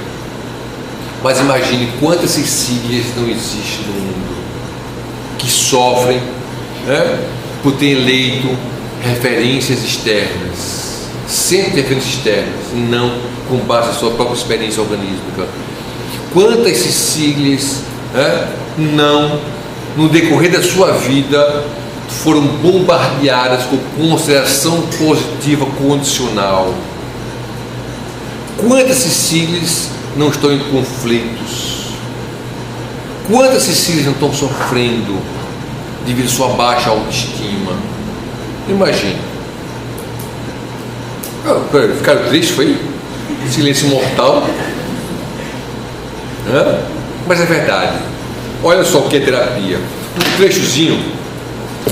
Mas imagine quantas Cecílias não existem no mundo que sofrem, né, por ter eleito referências externas, sempre referências externas, não com base na sua própria experiência organística. Quantas Cecílias, né, não, no decorrer da sua vida, foram bombardeadas com consideração positiva condicional? Quantas Cecílias não estão em conflitos? Quantas Cecílias não estão sofrendo devido à sua baixa autoestima? Imagine. Ficaram tristes, foi? Silêncio mortal. Mas é verdade. Olha só o que é terapia. Um trechozinho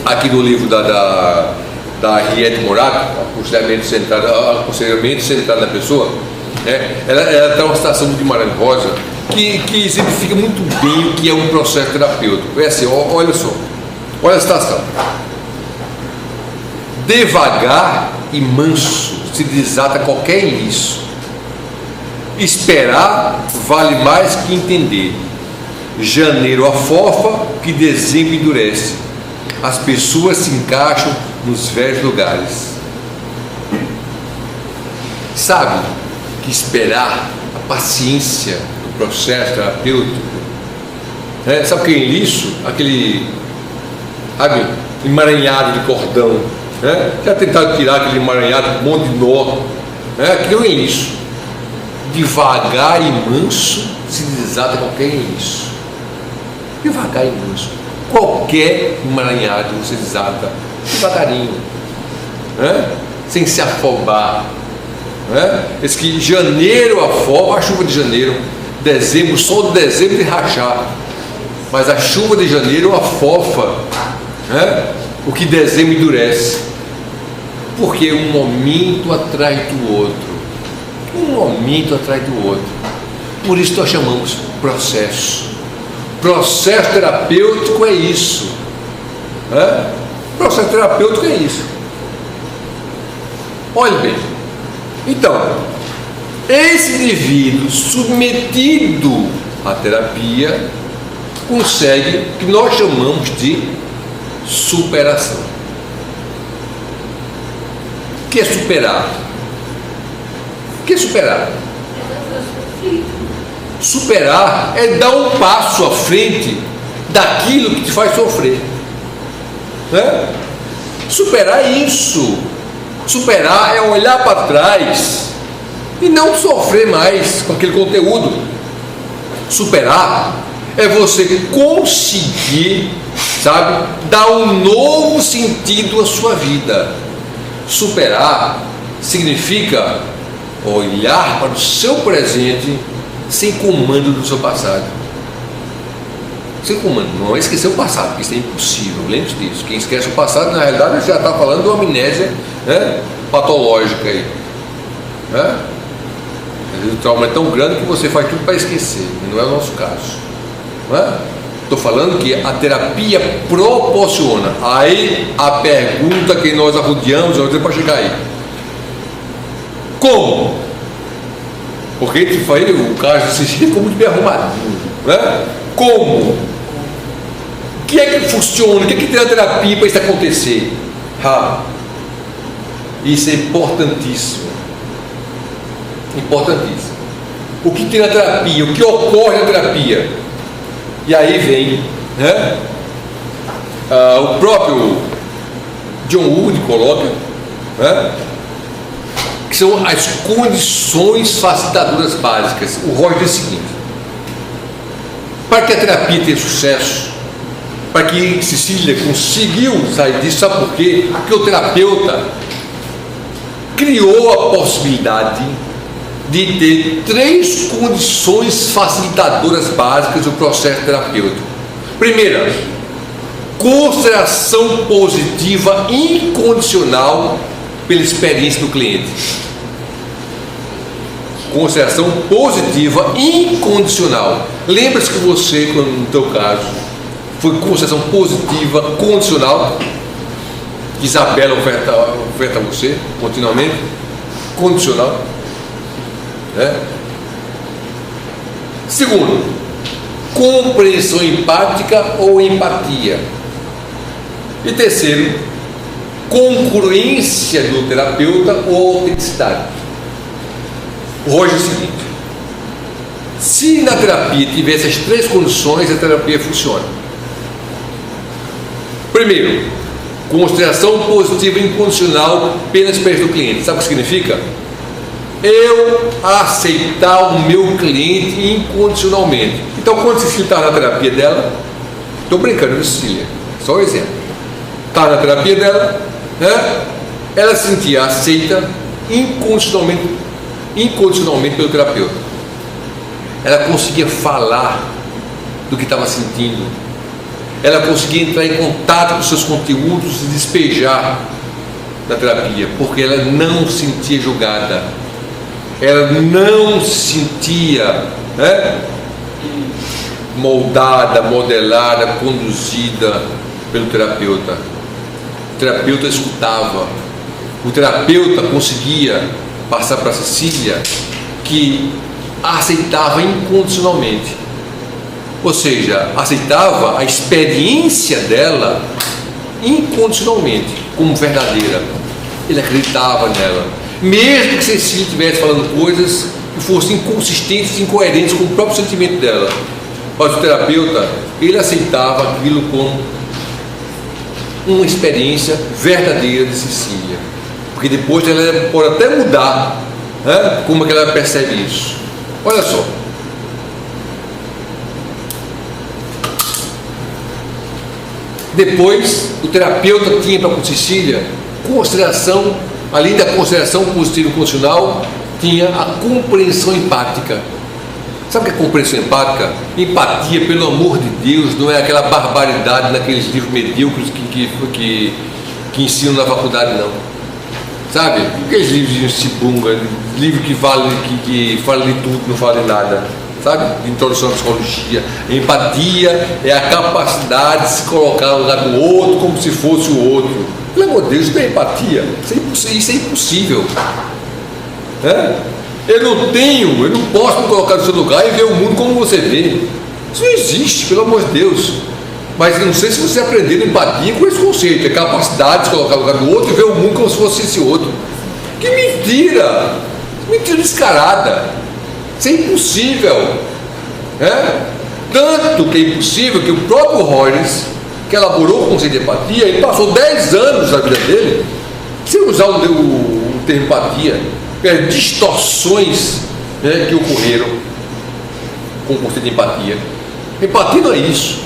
aqui do livro da Henriette Morato, Aconselhamento Centrado na Pessoa. Ela tem uma citação do Guimarães Rosa que exemplifica muito bem o que é um processo terapêutico. É assim, olha só, olha a citação: devagar e manso se desata qualquer ilício. Esperar vale mais que entender. Janeiro afofa, que dezembro endurece. As pessoas se encaixam nos velhos lugares. Sabe que esperar, a paciência do processo terapêutico, sabe o que é ilício? Aquele, sabe, emaranhado de cordão, já tentaram tirar aquele emaranhado com um monte de nó, aquilo é ilício. Devagar e manso se desata qualquer ilício. Devagar e manso, qualquer emaranhado você desata devagarinho, sem se afobar. Esse que janeiro afoba, a chuva de janeiro, dezembro, o sol de dezembro de rachar, mas a chuva de janeiro afofa, o que dezembro endurece, porque um momento atrás do outro, por isso nós chamamos processo terapêutico. É isso, processo terapêutico é isso. Olhe bem, então, esse indivíduo submetido à terapia consegue o que nós chamamos de superação. O que é superar? O que é superar? Superar é dar um passo à frente daquilo que te faz sofrer. Superar é isso. Superar é olhar para trás e não sofrer mais com aquele conteúdo. Superar é você conseguir, sabe, dar um novo sentido à sua vida. Superar significa olhar para o seu presente sem comando do seu passado. Sem comando, não é esquecer o passado, porque isso é impossível, lembre-se disso. Quem esquece o passado, na realidade, já está falando de uma amnésia patológica aí. O trauma é tão grande que você faz tudo para esquecer, não é o nosso caso. Estou falando que a terapia proporciona. Aí a pergunta que nós arrodeamos, vamos dizer, para chegar aí: como? Porque a gente faz o caso de Cecília ficou muito bem arrumadinho, Como? O que é que funciona? O que é que tem a terapia para isso acontecer? Isso é importantíssimo. Importantíssimo. O que tem na terapia? O que ocorre na terapia? E aí vem, o próprio John Wood coloca, que são as condições facilitadoras básicas. O Roger diz o seguinte: para que a terapia tenha sucesso, para que Cecília conseguiu sair disso, sabe por quê? Porque o terapeuta criou a possibilidade de ter 3 condições facilitadoras básicas do processo terapêutico. Primeira, consideração positiva incondicional pela experiência do cliente. Consideração positiva incondicional. Lembra-se que você, no teu caso, foi consideração positiva condicional. Isabela oferta a você continuamente, condicional. Né? Segundo, compreensão empática ou empatia. E terceiro, congruência do terapeuta ou autenticidade. Hoje é o seguinte: se na terapia tiver essas três condições, a terapia funciona. Primeiro, consideração positiva incondicional pela experiência do cliente. Sabe o que significa? Eu aceitar o meu cliente incondicionalmente. Então, quando Cecília está na terapia dela, estou brincando, Cecília, só um exemplo. Está na terapia dela, né? Ela se sentia aceita incondicionalmente pelo terapeuta. Ela conseguia falar do que estava sentindo. Ela conseguia entrar em contato com seus conteúdos e despejar na terapia, porque ela não se sentia julgada. Ela não se sentia, né, moldada, modelada, conduzida pelo terapeuta. O terapeuta escutava. O terapeuta conseguia passar para a Cecília que a aceitava incondicionalmente. Ou seja, aceitava a experiência dela incondicionalmente, como verdadeira. Ele acreditava nela. Mesmo que Cecília estivesse falando coisas que fossem inconsistentes, incoerentes com o próprio sentimento dela. Mas o terapeuta, ele aceitava aquilo como uma experiência verdadeira de Cecília. Porque depois ela pode até mudar, né, como é que ela percebe isso. Olha só. Depois, o terapeuta tinha para Cecília consideração, além da consideração positiva e condicional, tinha a compreensão empática. Sabe o que é compreensão empática? Empatia, pelo amor de Deus, não é aquela barbaridade naqueles livros medíocres que ensinam na faculdade, não. Sabe? Aqueles livros de cibunga, livro que fala de tudo, não fala de nada. Sabe? De introdução à psicologia. Empatia é a capacidade de se colocar no lugar do outro como se fosse o outro. Pelo amor de Deus, isso não é empatia. Isso é impossível. Eu não posso me colocar no seu lugar e ver o mundo como você vê. Isso não existe, pelo amor de Deus. Mas eu não sei se você aprendeu empatia com esse conceito, é capacidade de se colocar no lugar do outro e ver o mundo como se fosse esse outro. Que mentira! Mentira descarada. Isso é impossível. Tanto que é impossível que o próprio Rogers, que elaborou o conceito de empatia, ele passou 10 anos da vida dele sem usar o termo empatia, pelas distorções, né, que ocorreram com o conceito de empatia. Empatia não é isso.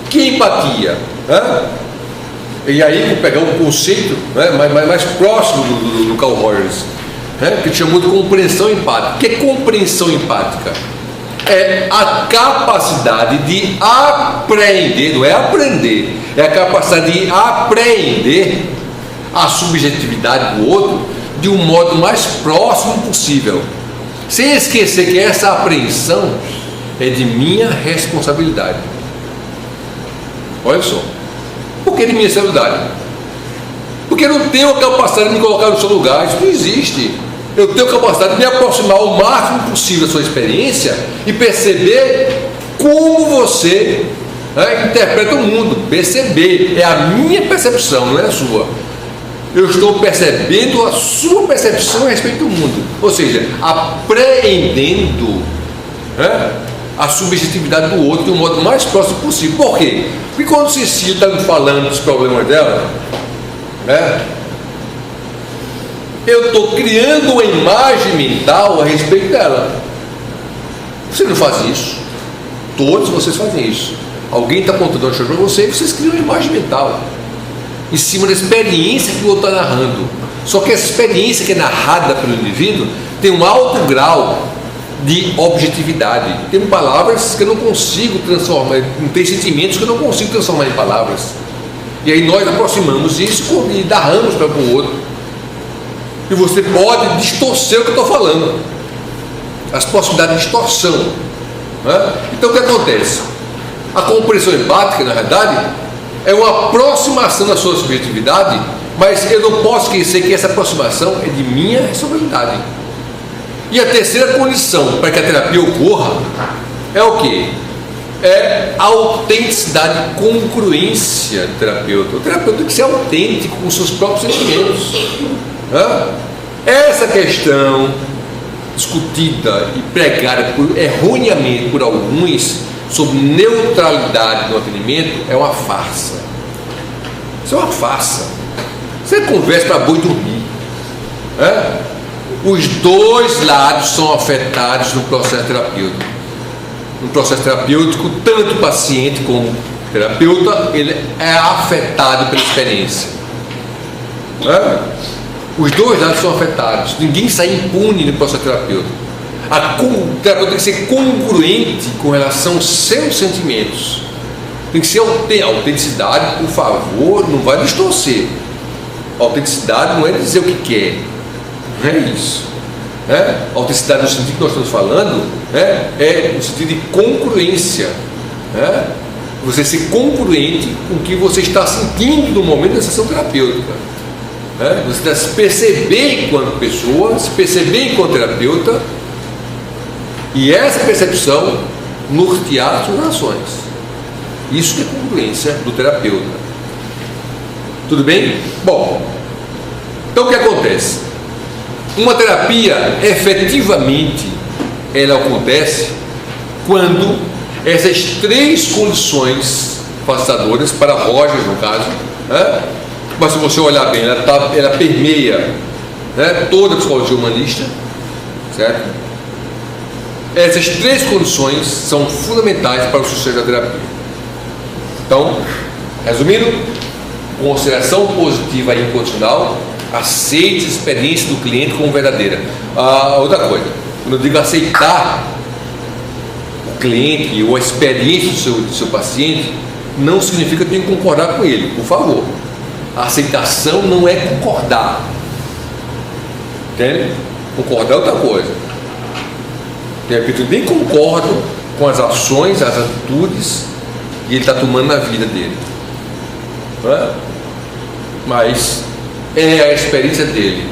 Que é empatia? E aí vou pegar um conceito, né, mais próximo do Carl Rogers, que ele chamou de compreensão empática. O que é compreensão empática? É a capacidade de apreender, não é aprender, é a capacidade de apreender a subjetividade do outro de um modo mais próximo possível, sem esquecer que essa apreensão é de minha responsabilidade. Olha só, por que de minha responsabilidade? Porque eu não tenho a capacidade de me colocar no seu lugar, isso não existe. Eu tenho a capacidade de me aproximar o máximo possível da sua experiência e perceber como você interpreta o mundo. Perceber, é a minha percepção, não é a sua. Eu estou percebendo a sua percepção a respeito do mundo, ou seja, apreendendo a subjetividade do outro de um modo mais próximo possível. Por quê? Porque quando Cecília está me falando dos problemas dela, eu estou criando uma imagem mental a respeito dela. Você não faz isso? Todos vocês fazem isso. Alguém está contando uma história para você e vocês criam uma imagem mental em cima da experiência que o outro está narrando. Só que essa experiência que é narrada pelo indivíduo tem um alto grau de objetividade. Tem palavras que eu não consigo transformar, tem sentimentos que eu não consigo transformar em palavras. E aí nós aproximamos isso e narramos para o outro. E você pode distorcer o que eu estou falando, as possibilidades de distorção, né? Então o que acontece? A compreensão empática, na verdade, é uma aproximação da sua subjetividade, mas eu não posso esquecer que essa aproximação é de minha responsabilidade. E a terceira condição para que a terapia ocorra é o quê? É a autenticidade, congruência do terapeuta. O terapeuta tem que ser autêntico com os seus próprios sentimentos, né? Essa questão discutida e pregada erroneamente por alguns sobre neutralidade no atendimento é uma farsa. Isso é uma farsa. Você conversa para boi dormir, né? Os dois lados são afetados no processo terapêutico. No processo terapêutico, tanto o paciente como o terapeuta, ele é afetado pela experiência, né? Os dois lados são afetados. Ninguém sai impune no processo terapêutico. O terapeuta tem que ser congruente com relação aos seus sentimentos. Tem que ser autenticidade, por favor, não vai distorcer. Autenticidade não é dizer o que quer, não é isso, né? Autenticidade no sentido que nós estamos falando, né? É no sentido de congruência, né? Você ser congruente com o que você está sentindo no momento da sessão terapêutica, né? Você está se perceber enquanto pessoa, se perceber enquanto terapeuta, e essa percepção nortear suas ações. Isso que é congruência do terapeuta. Tudo bem? Bom, então o que acontece? Uma terapia, efetivamente, ela acontece quando essas três condições facilitadoras, para Rogers no caso, né? Mas se você olhar bem, ela permeia, né, toda a psicologia humanista, certo? Essas três condições são fundamentais para o sucesso da terapia. Então, resumindo, consideração positiva e incondicional, aceite a experiência do cliente como verdadeira. Outra coisa, quando eu digo aceitar o cliente ou a experiência do seu paciente, não significa que eu tenho que concordar com ele, por favor. A aceitação não é concordar, entende? Concordar é outra coisa. Eu nem concordo com as ações, as atitudes que ele está tomando na vida dele, não é? Mas é a experiência dele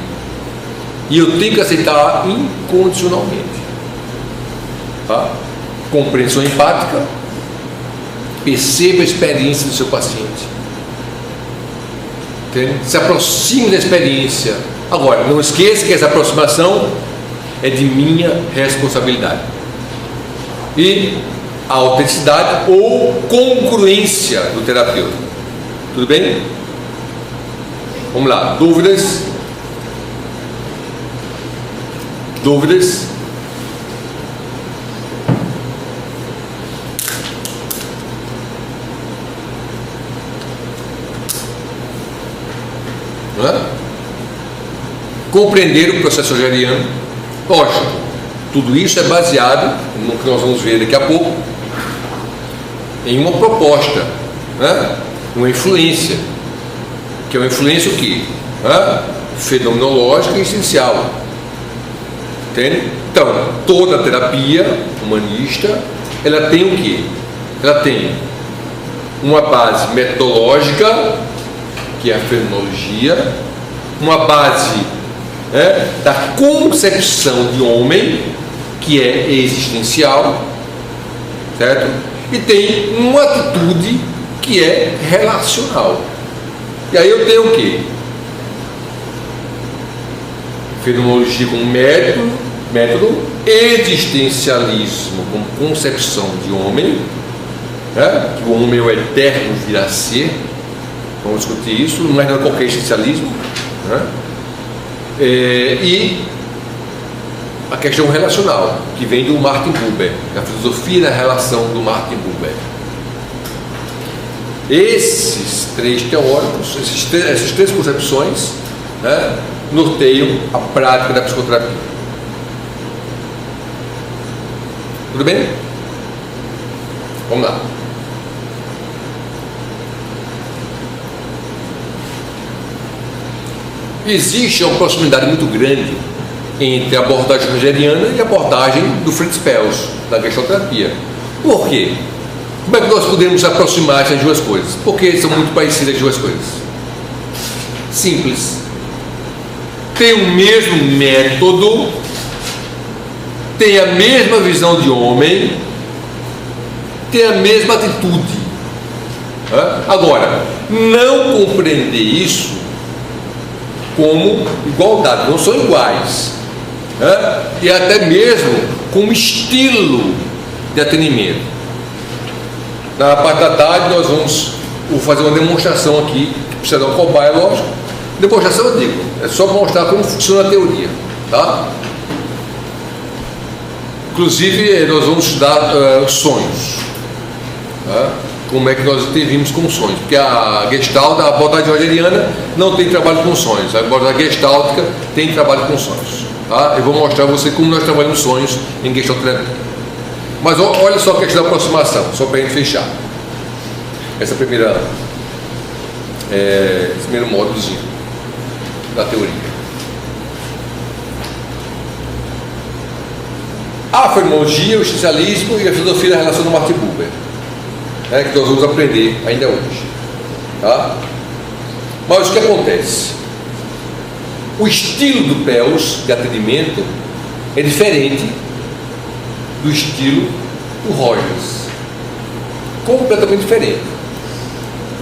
e eu tenho que aceitar incondicionalmente, tá? Compreensão empática, perceba a experiência do seu paciente, entende? Se aproxime da experiência. Agora, não esqueça que essa aproximação é de minha responsabilidade. E a autenticidade ou congruência do terapeuta. Tudo bem? Vamos lá, dúvidas? Dúvidas? Não é? Compreender o processo rogeriano. Lógico, tudo isso é baseado, no que nós vamos ver daqui a pouco, em uma proposta, né? Uma influência, que é uma influência o quê? Fenomenológica e essencial. Entende? Então, toda terapia humanista, ela tem o quê? Ela tem uma base metodológica, que é a fenomenologia, uma base da concepção de homem, que é existencial, certo? E tem uma atitude que é relacional. E aí eu tenho o quê? Fenomenologia como método, existencialismo como concepção de homem, né? Que o homem é o eterno vir a ser. Vamos discutir isso, não é qualquer existencialismo, né? E a questão relacional, que vem do Martin Buber, a filosofia da relação do Martin Buber. Esses três teóricos, essas três concepções, né, norteiam a prática da psicoterapia. Tudo bem? Vamos lá. existe uma proximidade muito grande entre a abordagem rogeriana e a abordagem do Fritz Perls, da gestalterapia. Por quê? Como é que nós podemos aproximar essas duas coisas? Porque são muito parecidas as duas coisas. Simples. Tem o mesmo método, tem a mesma visão de homem, tem a mesma atitude. Agora, não compreender isso como igualdade, não são iguais, e até mesmo como estilo de atendimento. Na parte da tarde nós vamos fazer uma demonstração aqui, que precisa dar um cobaia, lógico. Demonstração eu digo, é só mostrar como funciona a teoria, tá? Inclusive nós vamos estudar sonhos, tá? Como é que nós intervimos com sonhos, porque a Gestalt, a abordagem rogeriana não tem trabalho com sonhos, a abordagem gestáltica tem trabalho com sonhos, tá? Eu vou mostrar a você como nós trabalhamos sonhos em Gestalt terapia. Mas olha só a questão da aproximação, só para a gente fechar esse primeiro módulozinho da teoria. A fenomenologia, o existencialismo e a filosofia da relação do Martin Buber, que nós vamos aprender ainda hoje, tá? Mas o que acontece? O estilo do Perls de atendimento é diferente do estilo do Rogers, completamente diferente,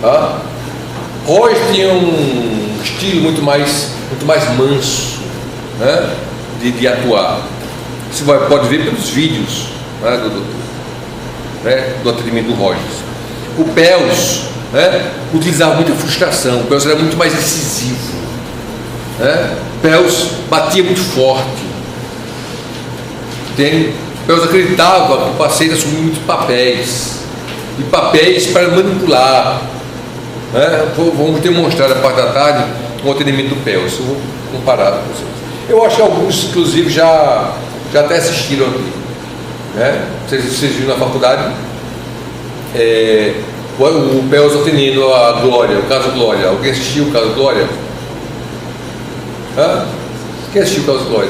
tá? Rogers tinha um estilo muito mais manso, né, de atuar. Você pode ver pelos vídeos, né, do atendimento do Rogers. O Perls, né, utilizava muita frustração, o Perls era muito mais decisivo, né? O Perls batia muito forte. Perls acreditava que o paciente assumia muitos papéis, e papéis para manipular, né? Vamos demonstrar a parte da tarde um atendimento do Perls. Eu vou comparar com vocês. Eu acho que alguns, inclusive, já até assistiram aqui, né? Vocês viram na faculdade o Perls atendendo a Glória, o caso Glória. Alguém assistiu o caso Glória? Quem assistiu o caso Glória?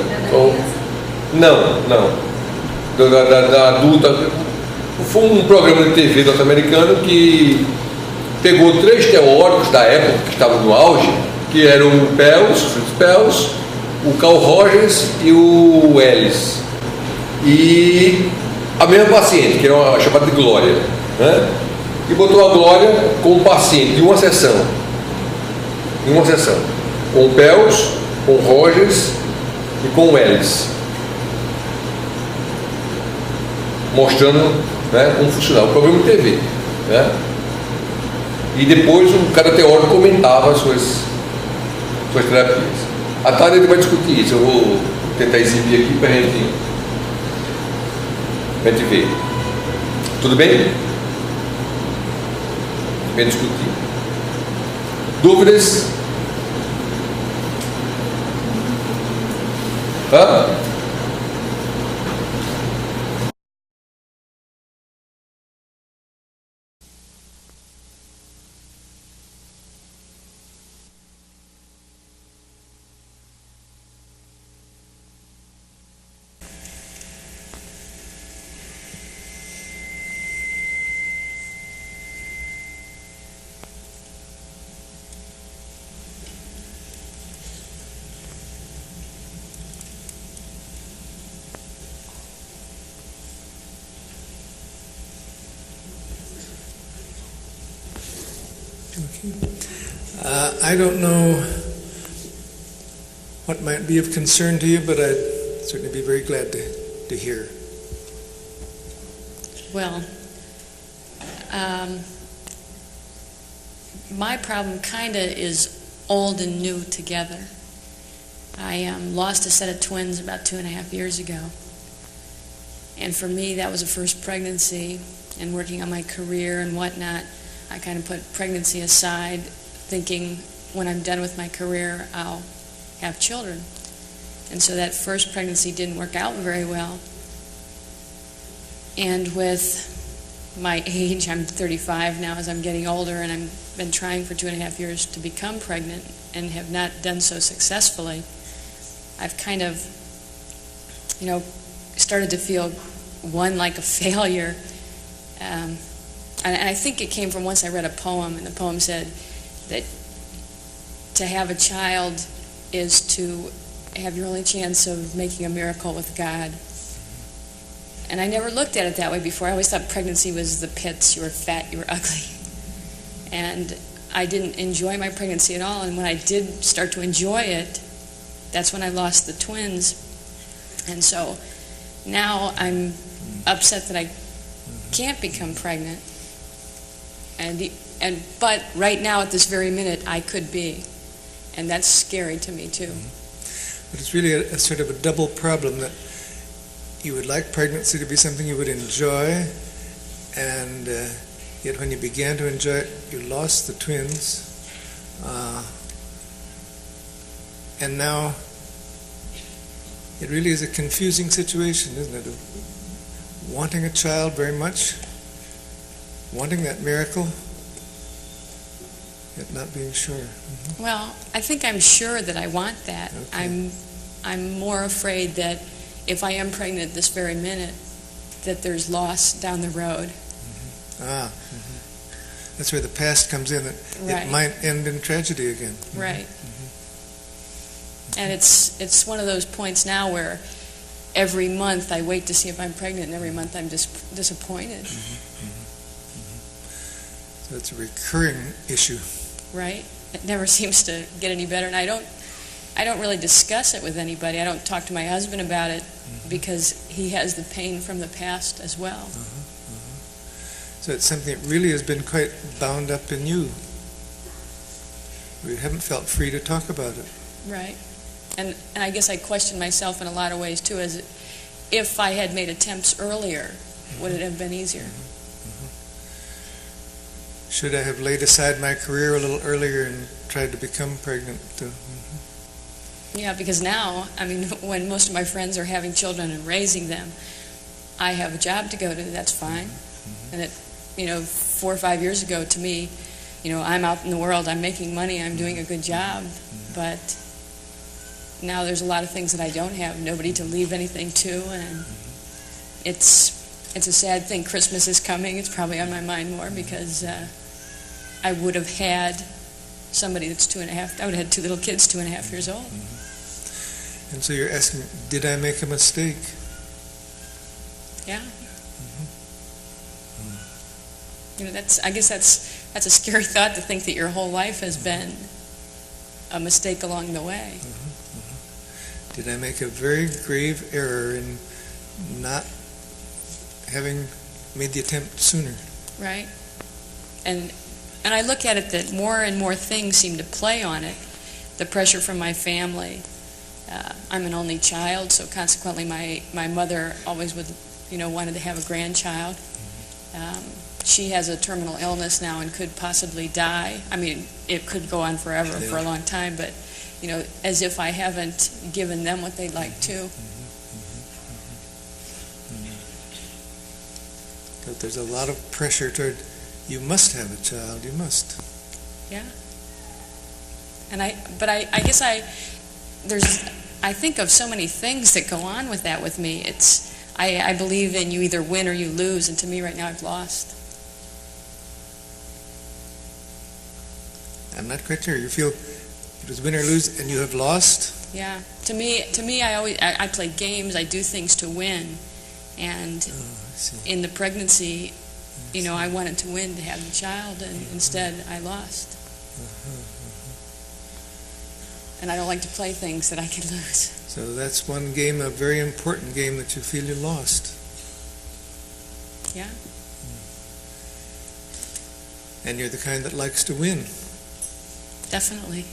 Não. Da adulta. Foi um programa de TV norte-americano que pegou 3 teóricos da época que estavam no auge, que eram o Fritz Perls, o Carl Rogers e o Ellis, e a mesma paciente, que era chamada de Glória, né? E botou a Glória com o paciente em uma sessão, com o Perls, com o Rogers e com o Ellis, mostrando, né, como funcionava o programa de TV, né? E depois cada teórico comentava as suas terapias. À tarde ele vai discutir isso, eu vou tentar exibir aqui para a gente ver. Tudo bem? Vem discutir. Dúvidas? I don't know what might be of concern to you, but I'd certainly be very glad to hear. Well, my problem kind of is old and new together. I lost a set of twins about 2.5 years ago. And for me, that was a first pregnancy, and working on my career and whatnot, I kind of put pregnancy aside, thinking when I'm done with my career, I'll have children. And so that first pregnancy didn't work out very well. And with my age, I'm 35 now, as I'm getting older, and I've been trying for 2.5 years to become pregnant and have not done so successfully, I've kind of, started to feel, one, like a failure. And I think it came from once I read a poem, and the poem said that to have a child is to have your only chance of making a miracle with God. And I never looked at it that way before. I always thought pregnancy was the pits. You were fat, you were ugly. And I didn't enjoy my pregnancy at all. And when I did start to enjoy it, that's when I lost the twins. And so now I'm upset that I can't become pregnant. But right now, at this very minute, I could be. And that's scary to me, too. But it's really a sort of a double problem, that you would like pregnancy to be something you would enjoy, and yet when you began to enjoy it, you lost the twins. And now it really is a confusing situation, isn't it? Wanting a child very much, wanting that miracle, yet not being sure. Mm-hmm. Well, I think I'm sure that I want that. Okay. I'm more afraid that if I am pregnant this very minute, that there's loss down the road. Mm-hmm. Mm-hmm. That's where the past comes in, that Right. it might end in tragedy again. Mm-hmm. Right. Mm-hmm. And it's one of those points now where every month I wait to see if I'm pregnant, and every month I'm just disappointed. Mm-hmm. Mm-hmm. So it's a recurring issue. Right? It never seems to get any better, and I don't really discuss it with anybody. I don't talk to my husband about it because he has the pain from the past as well. So it's something that really has been quite bound up in you. We haven't felt free to talk about it. Right. And I guess I question myself in a lot of ways too, as if I had made attempts earlier, would it have been easier? Should I have laid aside my career a little earlier and tried to become pregnant? Yeah, because now, I mean, when most of my friends are having children and raising them, I have a job to go to, that's fine. And it, 4 or 5 years ago, to me, I'm out in the world, I'm making money, I'm doing a good job, but now there's a lot of things that I don't have, nobody to leave anything to, and it's a sad thing. Christmas is coming, it's probably on my mind more, because I would have had somebody that's 2.5, I would have had 2 little kids 2.5 years old. And so you're asking, did I make a mistake? Yeah. I guess that's a scary thought, to think that your whole life has been a mistake along the way. Did I make a very grave error in not having made the attempt sooner? Right. And I look at it that more and more things seem to play on it. The pressure from my family. I'm an only child, so consequently my mother always wanted to have a grandchild. She has a terminal illness now and could possibly die. I mean, it could go on forever, for a long time, but, as if I haven't given them what they'd like to. But there's a lot of pressure toward, you must have a child, you must. Yeah. And I guess I think of so many things that go on with that with me. I believe in you either win or you lose, and to me right now I've lost. I'm not quite sure. You feel it was win or lose and you have lost? Yeah. To me I play games, I do things to win. And in the pregnancy, I wanted to win, to have the child, and instead I lost. And I don't like to play things that I could lose. So that's one game, a very important game, that you feel you lost. Yeah. And you're the kind that likes to win. Definitely.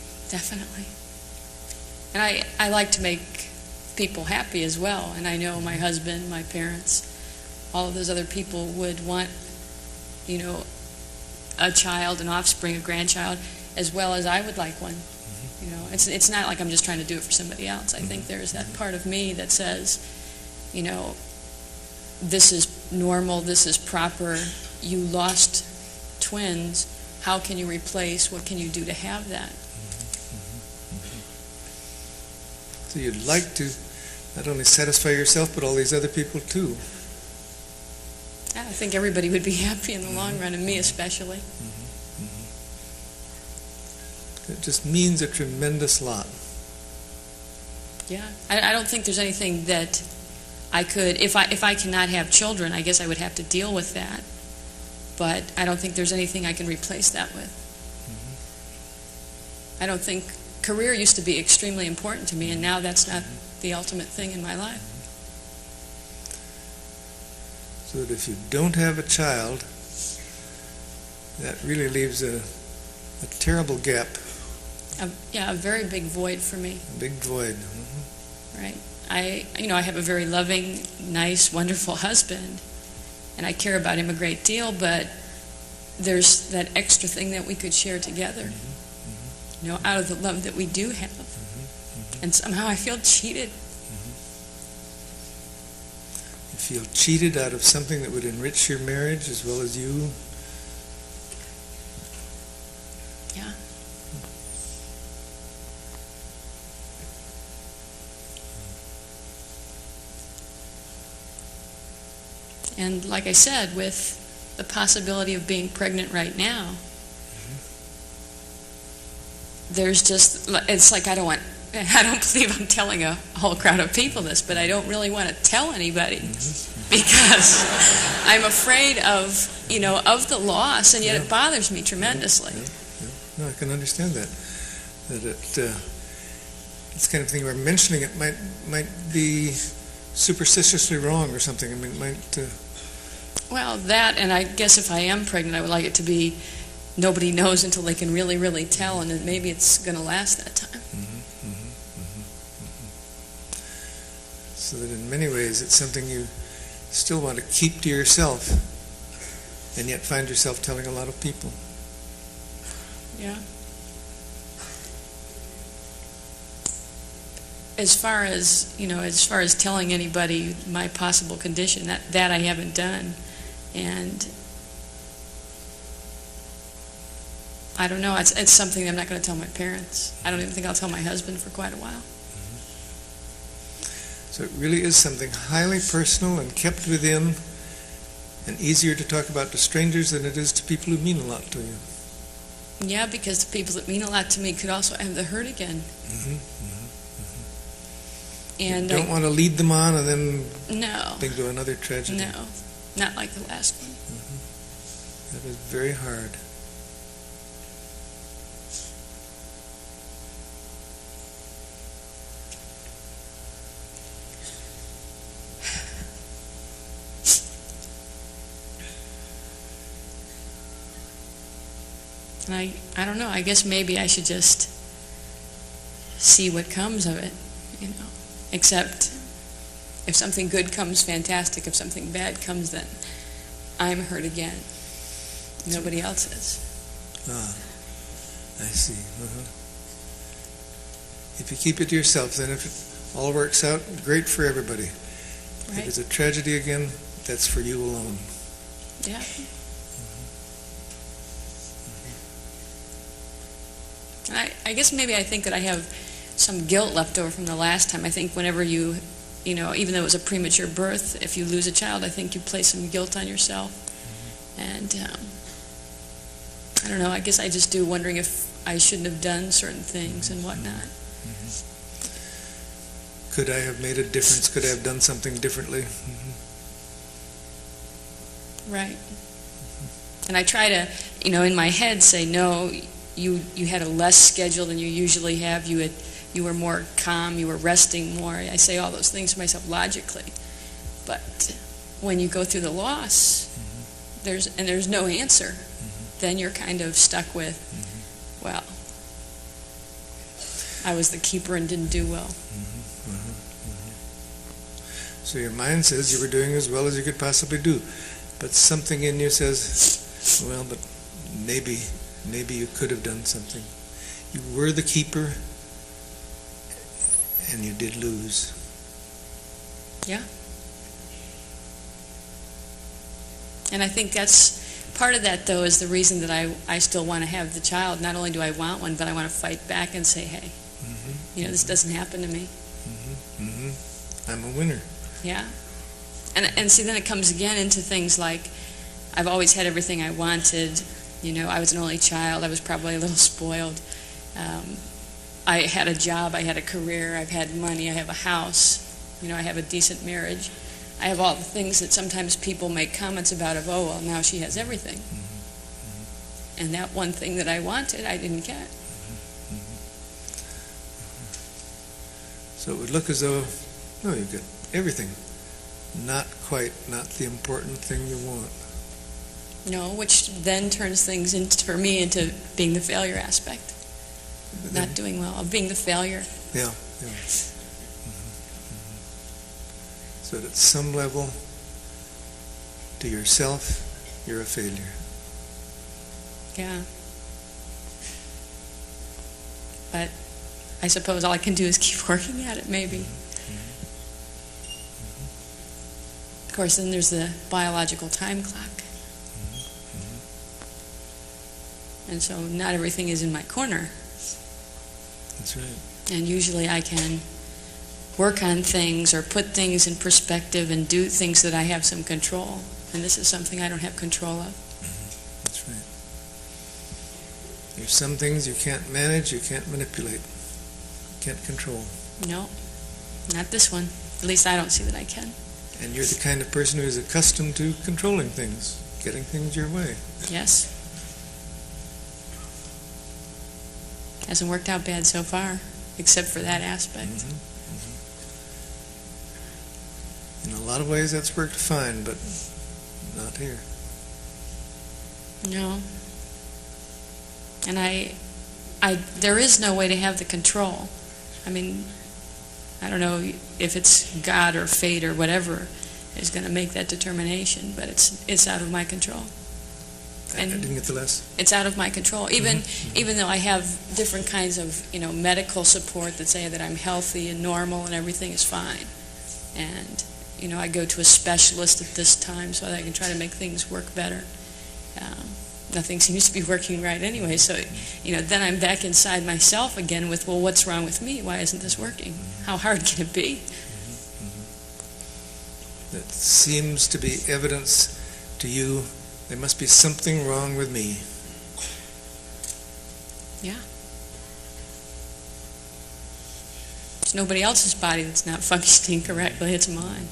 And I like to make people happy as well. And I know my husband, my parents, all of those other people would want, a child, an offspring, a grandchild, as well as I would like one. It's not like I'm just trying to do it for somebody else. I think there's that part of me that says, this is normal, this is proper, you lost twins, how can you replace, what can you do to have that? So you'd like to not only satisfy yourself, but all these other people too. I think everybody would be happy in the long run, and me especially. It just means a tremendous lot. Yeah, I don't think there's anything that I could, if I cannot have children, I guess I would have to deal with that. But I don't think there's anything I can replace that with. I don't think, career used to be extremely important to me, and now that's not the ultimate thing in my life. So that if you don't have a child, that really leaves a terrible gap, A very big void for me. a big void. Right. I have a very loving, nice, wonderful husband, and I care about him a great deal, but there's that extra thing that we could share together, out of the love that we do have. And somehow I feel cheated. You feel cheated out of something that would enrich your marriage as well as you. Yeah. And like I said, with the possibility of being pregnant right now, there's just, it's like I don't believe I'm telling a whole crowd of people this, but I don't really want to tell anybody because I'm afraid of the loss, and yet it bothers me tremendously. No, I can understand that. That it's kind of thing where mentioning it might be superstitiously wrong or something. I mean, it might. Well, that, and I guess if I am pregnant, I would like it to be nobody knows until they can really, really tell, and then maybe it's going to last that time. So that in many ways it's something you still want to keep to yourself, and yet find yourself telling a lot of people. Yeah. As far as telling anybody my possible condition, that I haven't done, and I don't know. It's something I'm not going to tell my parents. I don't even think I'll tell my husband for quite a while. So it really is something highly personal and kept within, and easier to talk about to strangers than it is to people who mean a lot to you. Yeah, because the people that mean a lot to me could also have the hurt again. And you don't want to lead them on and then no, think to another tragedy. No, not like the last one. That is very hard. And I don't know, I guess maybe I should just see what comes of it, Except if something good comes, fantastic. If something bad comes, then I'm hurt again. Nobody else is. I see. If you keep it to yourself, then if it all works out, great for everybody. Right. If it's a tragedy again, that's for you alone. Yeah. I guess maybe I think that I have some guilt left over from the last time. I think whenever you even though it was a premature birth, if you lose a child, I think you place some guilt on yourself. And I don't know, I guess I just do wondering if I shouldn't have done certain things and whatnot. Could I have made a difference? Could I have done something differently? Right. And I try to, in my head say, no, you had a less schedule than you usually have. You were more calm. You were resting more. I say all those things to myself logically, but when you go through the loss, there's no answer. Then you're kind of stuck with, well, I was the keeper and didn't do well. So your mind says you were doing as well as you could possibly do, but something in you says, well, but maybe you could have done something. You were the keeper, and you did lose. Yeah. And I think that's Part of that, though, is the reason that I still want to have the child. Not only do I want one, but I want to fight back and say, hey, this doesn't happen to me. I'm a winner. Yeah. And see, then it comes again into things like, I've always had everything I wanted. I was an only child. I was probably a little spoiled. I had a job. I had a career. I've had money. I have a house. I have a decent marriage. I have all the things that sometimes people make comments about of, oh, well, now she has everything. And that one thing that I wanted, I didn't get. So it would look as though, no, you've got everything. Not quite, not the important thing you want. No, which then turns things for me into being the failure aspect. Not doing well, of being the failure. Yeah. So at some level, to yourself, you're a failure. Yeah. But I suppose all I can do is keep working at it, maybe. Of course, then there's the biological time clock. And so not everything is in my corner. That's right. And usually I can work on things or put things in perspective and do things that I have some control. And this is something I don't have control of. That's right. There's some things you can't manage, you can't manipulate, can't control. No, not this one. At least I don't see that I can. And you're the kind of person who is accustomed to controlling things, getting things your way. Yes. Hasn't worked out bad so far, except for that aspect. In a lot of ways that's worked fine, but not here. No. And there is no way to have the control. I mean, I don't know if it's God or fate or whatever is going to make that determination, but it's out of my control. I didn't get the last. It's out of my control. Even though I have different kinds of medical support that say that I'm healthy and normal and everything is fine, and I go to a specialist at this time so that I can try to make things work better. Nothing seems to be working right anyway, so then I'm back inside myself again with, well, what's wrong with me? Why isn't this working? How hard can it be? That seems to be evidence to you there must be something wrong with me. Yeah. It's nobody else's body that's not functioning correctly, it's mine.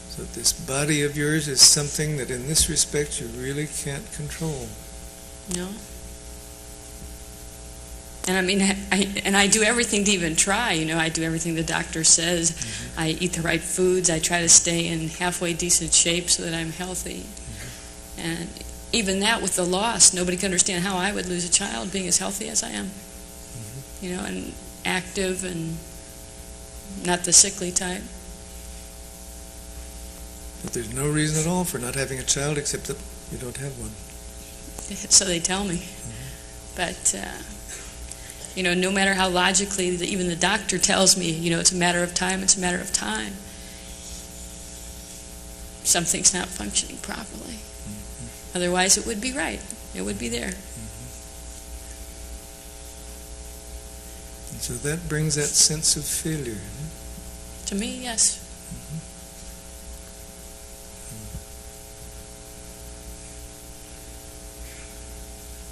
So this body of yours is something that in this respect you really can't control. No. And I mean, I do everything to even try. I do everything the doctor says. I eat the right foods. I try to stay in halfway decent shape so that I'm healthy. And even that with the loss, nobody can understand how I would lose a child being as healthy as I am. And active and not the sickly type. But there's no reason at all for not having a child except that you don't have one. So they tell me. But no matter how logically even the doctor tells me, it's a matter of time, it's a matter of time. Something's not functioning properly. Otherwise it would be right. It would be there. And so that brings that sense of failure. To me, yes.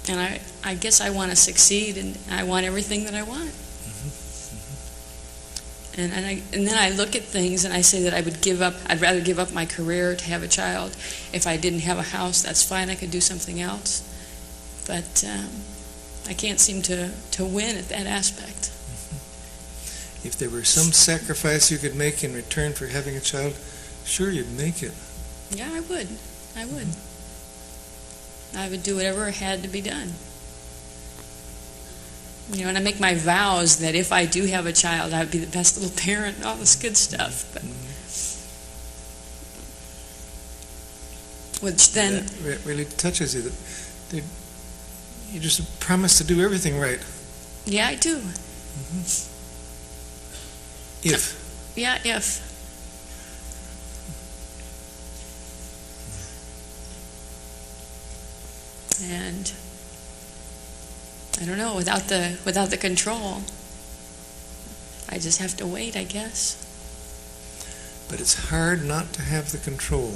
And I guess I want to succeed, and I want everything that I want. And then I look at things and I say that I'd rather give up my career to have a child. If I didn't have a house, that's fine, I could do something else. But I can't seem to win at that aspect. If there were some sacrifice you could make in return for having a child, sure, you'd make it. Yeah, I would. I would do whatever had to be done. And I make my vows that if I do have a child, I would be the best little parent and all this good stuff. But which then... That really touches you. That you just promise to do everything right. Yeah, I do. If. Yeah, if. And I don't know, without the control, I just have to wait, I guess. But it's hard not to have the control.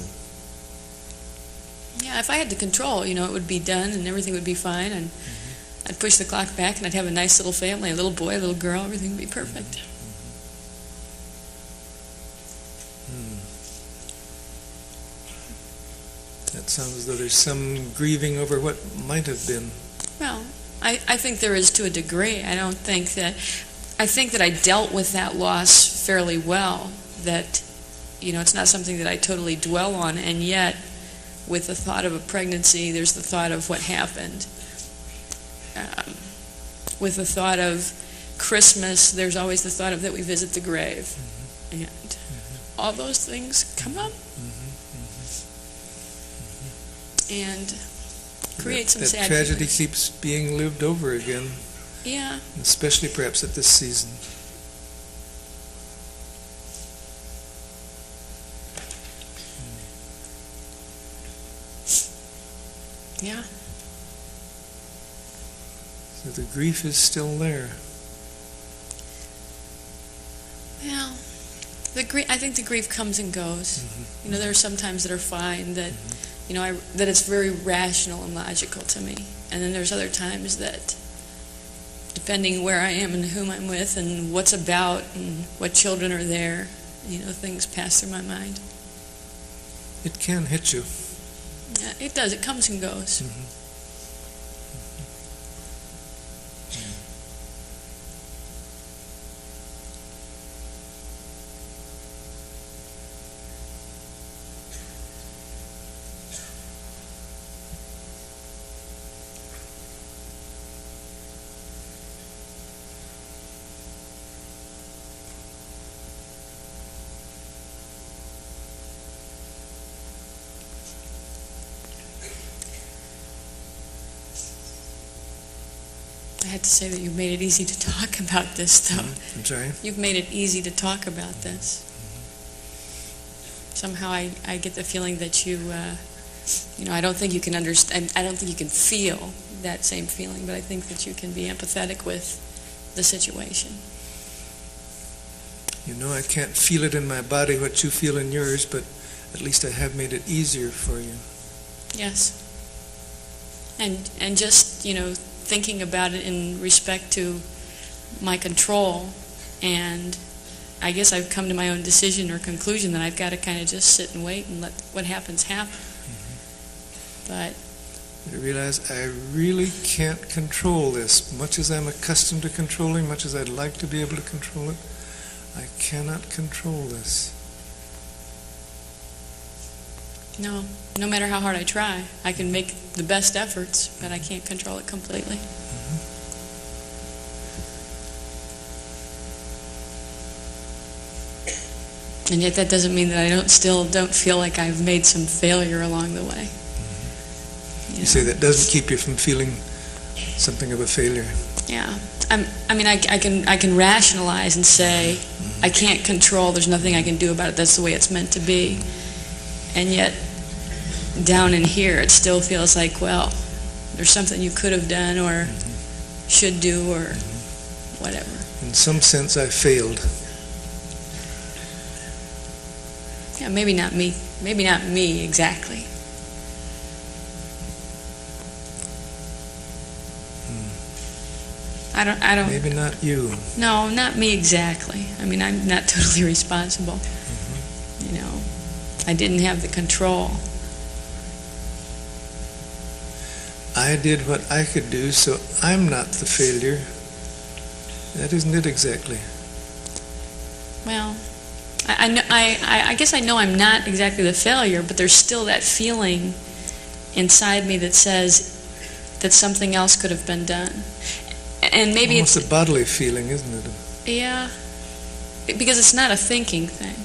Yeah, if I had the control, it would be done and everything would be fine, and I'd push the clock back and I'd have a nice little family, a little boy, a little girl, everything would be perfect. That sounds as though there's some grieving over what might have been. Well, I think there is to a degree. I think that I dealt with that loss fairly well, that, it's not something that I totally dwell on, and yet, with the thought of a pregnancy, there's the thought of what happened. With the thought of Christmas, there's always the thought of that we visit the grave. And all those things come up and create some sad tragedy feelings. keeps being lived over again. Yeah. Especially perhaps at this season. Yeah. So the grief is still there. Well, I think the grief comes and goes. There are some times that are fine, that that it's very rational and logical to me, and then there's other times that, depending where I am and whom I'm with and what's about and what children are there, things pass through my mind. It can hit you. Yeah, it does. It comes and goes. I had to say that you've made it easy to talk about this, though. I'm sorry? You've made it easy to talk about this. Somehow I get the feeling that I don't think you can understand, I don't think you can feel that same feeling, but I think that you can be empathetic with the situation. I can't feel it in my body what you feel in yours, but at least I have made it easier for you. Yes. And just, thinking about it in respect to my control, and I guess I've come to my own decision or conclusion that I've got to kind of just sit and wait and let what happens happen. But I realize I really can't control this. Much as I'm accustomed to controlling, much as I'd like to be able to control it, I cannot control this. No matter how hard I try, I can make the best efforts, but I can't control it completely. And yet that doesn't mean that I still don't feel like I've made some failure along the way. You say that doesn't keep you from feeling something of a failure. Yeah. I can rationalize and say, I can't control, there's nothing I can do about it, that's the way it's meant to be. And yet, down in here, it still feels like, well, there's something you could have done or should do or whatever. In some sense, I failed. Yeah, maybe not me. Maybe not me exactly. I don't. Maybe not you. No, not me exactly. I'm not totally responsible. I didn't have the control. I did what I could do, so I'm not the failure. That isn't it exactly. Well, I guess I know I'm not exactly the failure, but there's still that feeling inside me that says that something else could have been done. And maybe almost a bodily feeling, isn't it? Yeah, because it's not a thinking thing.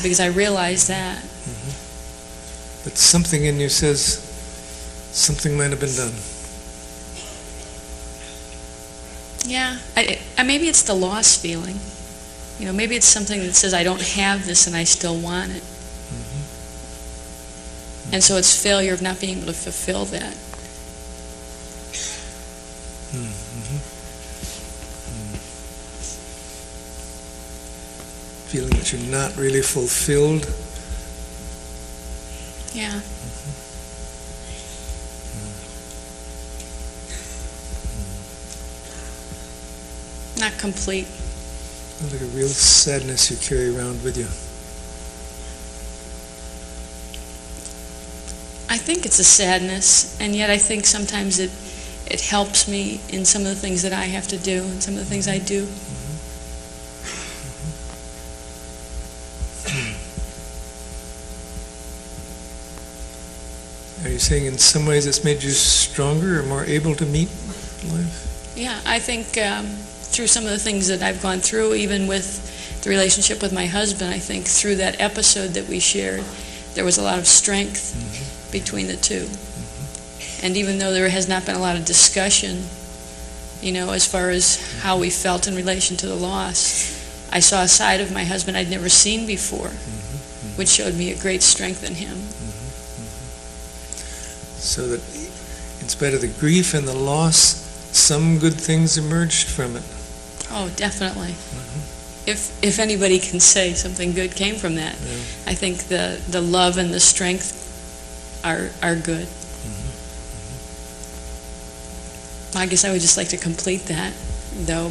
Because I realize that. But something in you says something might have been done. Yeah, maybe it's the loss feeling. Maybe it's something that says I don't have this and I still want it. And so it's failure of not being able to fulfill that. Feeling that you're not really fulfilled. Yeah. Not complete. Sounds like a real sadness you carry around with you. I think it's a sadness, and yet I think sometimes it helps me in some of the things that I have to do and some of the things I do. Are you saying in some ways it's made you stronger or more able to meet life? Yeah, I think through some of the things that I've gone through, even with the relationship with my husband, I think through that episode that we shared, there was a lot of strength between the two. And even though there has not been a lot of discussion, as far as how we felt in relation to the loss, I saw a side of my husband I'd never seen before, which showed me a great strength in him. So that in spite of the grief and the loss, some good things emerged from it. Oh, definitely. If anybody can say something good came from that, I think the love and the strength are good. I guess I would just like to complete that, though.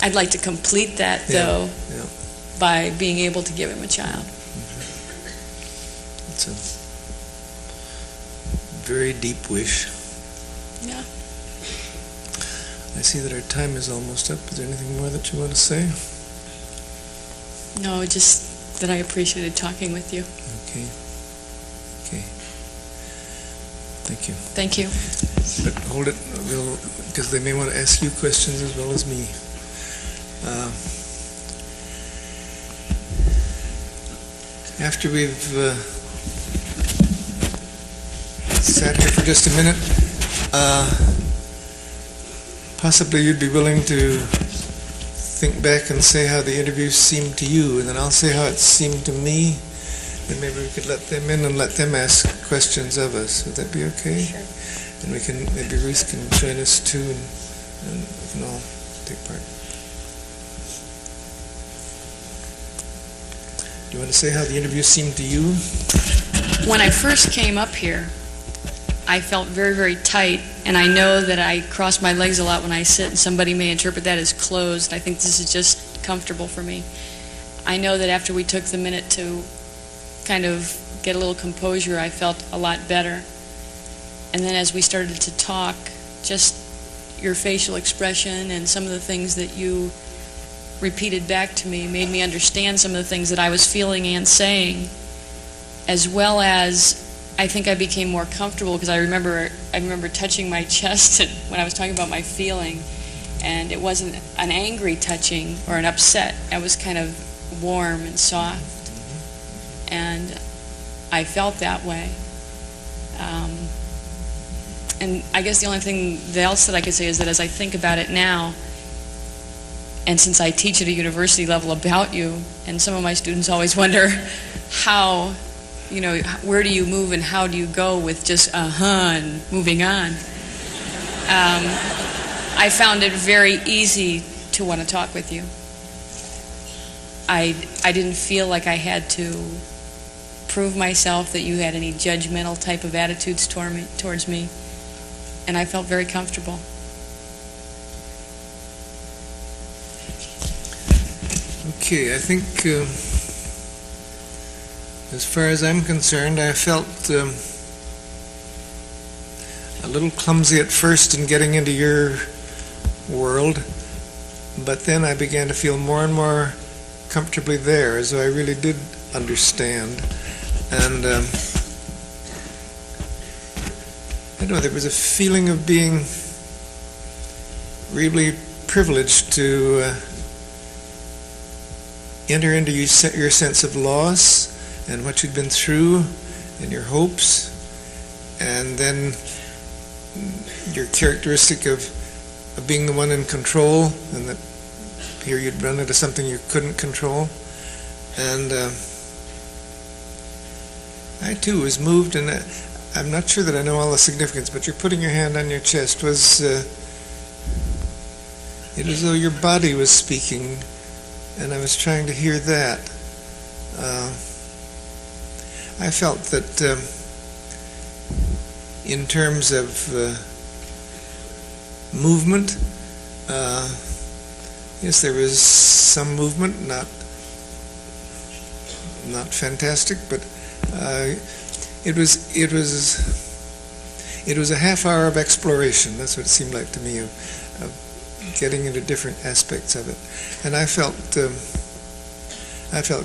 I'd like to complete that, though, by being able to give him a child. It's a very deep wish. Yeah. I see that our time is almost up. Is there anything more that you want to say? No, just that I appreciated talking with you. Okay. Thank you. Thank you. But hold it, because they may want to ask you questions as well as me. After we've sat here for just a minute, possibly you'd be willing to think back and say how the interview seemed to you, and then I'll say how it seemed to me, and maybe we could let them in and let them ask questions of us. Would that be okay? Sure. And maybe Ruth can join us too, and we can all take part. Do you want to say how the interview seemed to you? When I first came up here, I felt very, very tight, and I know that I cross my legs a lot when I sit, and somebody may interpret that as closed. I think this is just comfortable for me. I know that after we took the minute to kind of get a little composure, I felt a lot better. And then as we started to talk, just your facial expression and some of the things that you repeated back to me made me understand some of the things that I was feeling and saying, as well as I think I became more comfortable, because I remember touching my chest when I was talking about my feeling, and it wasn't an angry touching or an upset. I was kind of warm and soft, and I felt that way. And I guess the only thing else that I could say is that as I think about it now, and since I teach at a university level about you, and some of my students always wonder how, where do you move and how do you go with just and moving on. I found it very easy to want to talk with you. I didn't feel like I had to prove myself, that you had any judgmental type of attitudes towards me, and I felt very comfortable. Okay, I think as far as I'm concerned, I felt a little clumsy at first in getting into your world, but then I began to feel more and more comfortably there, as though I really did understand. And I don't know, there was a feeling of being really privileged to enter into your sense of loss and what you'd been through and your hopes, and then your characteristic of being the one in control, and that here you'd run into something you couldn't control. And I too was moved, and I'm not sure that I know all the significance, but you're putting your hand on your chest was it was as though your body was speaking, and I was trying to hear that. I felt that in terms of movement, yes, there was some movement, not fantastic, but it was a half hour of exploration. That's what it seemed like to me, of getting into different aspects of it, and I felt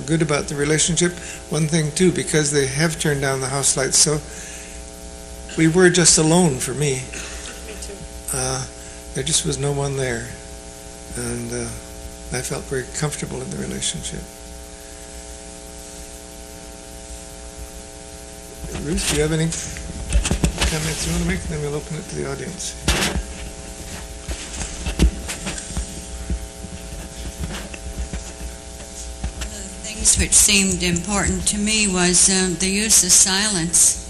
good about the relationship. One thing too, because they have turned down the house lights, so we were just alone for me. Me too. There just was no one there, and I felt very comfortable in the relationship. Ruth, do you have any comments you want to make? Then we'll open it to the audience. One of the things which seemed important to me was the use of silence.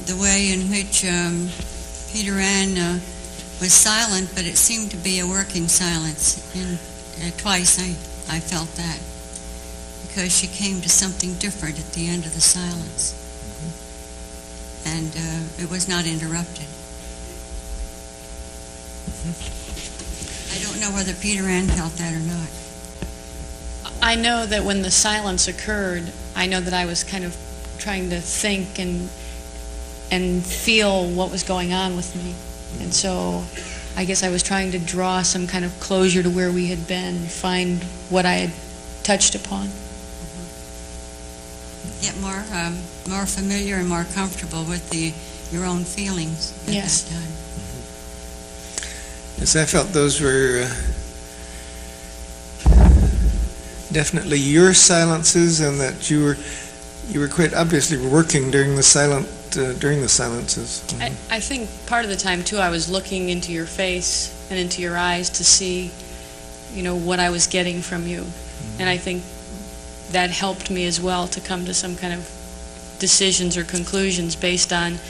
The way in which Peter Ann was silent, but it seemed to be a working silence. And twice I felt that, because she came to something different at the end of the silence. And it was not interrupted. I don't know whether Peter Ann felt that or not. I know that when the silence occurred, I know that I was kind of trying to think and feel what was going on with me. And so I guess I was trying to draw some kind of closure to where we had been and find what I had touched upon. Get more familiar and more comfortable with your own feelings at Yes. that time. Yes, I felt those were definitely your silences, and that you were quite obviously working during the silences. I think part of the time too I was looking into your face and into your eyes to see, what I was getting from you. And I think that helped me as well to come to some kind of decisions or conclusions based on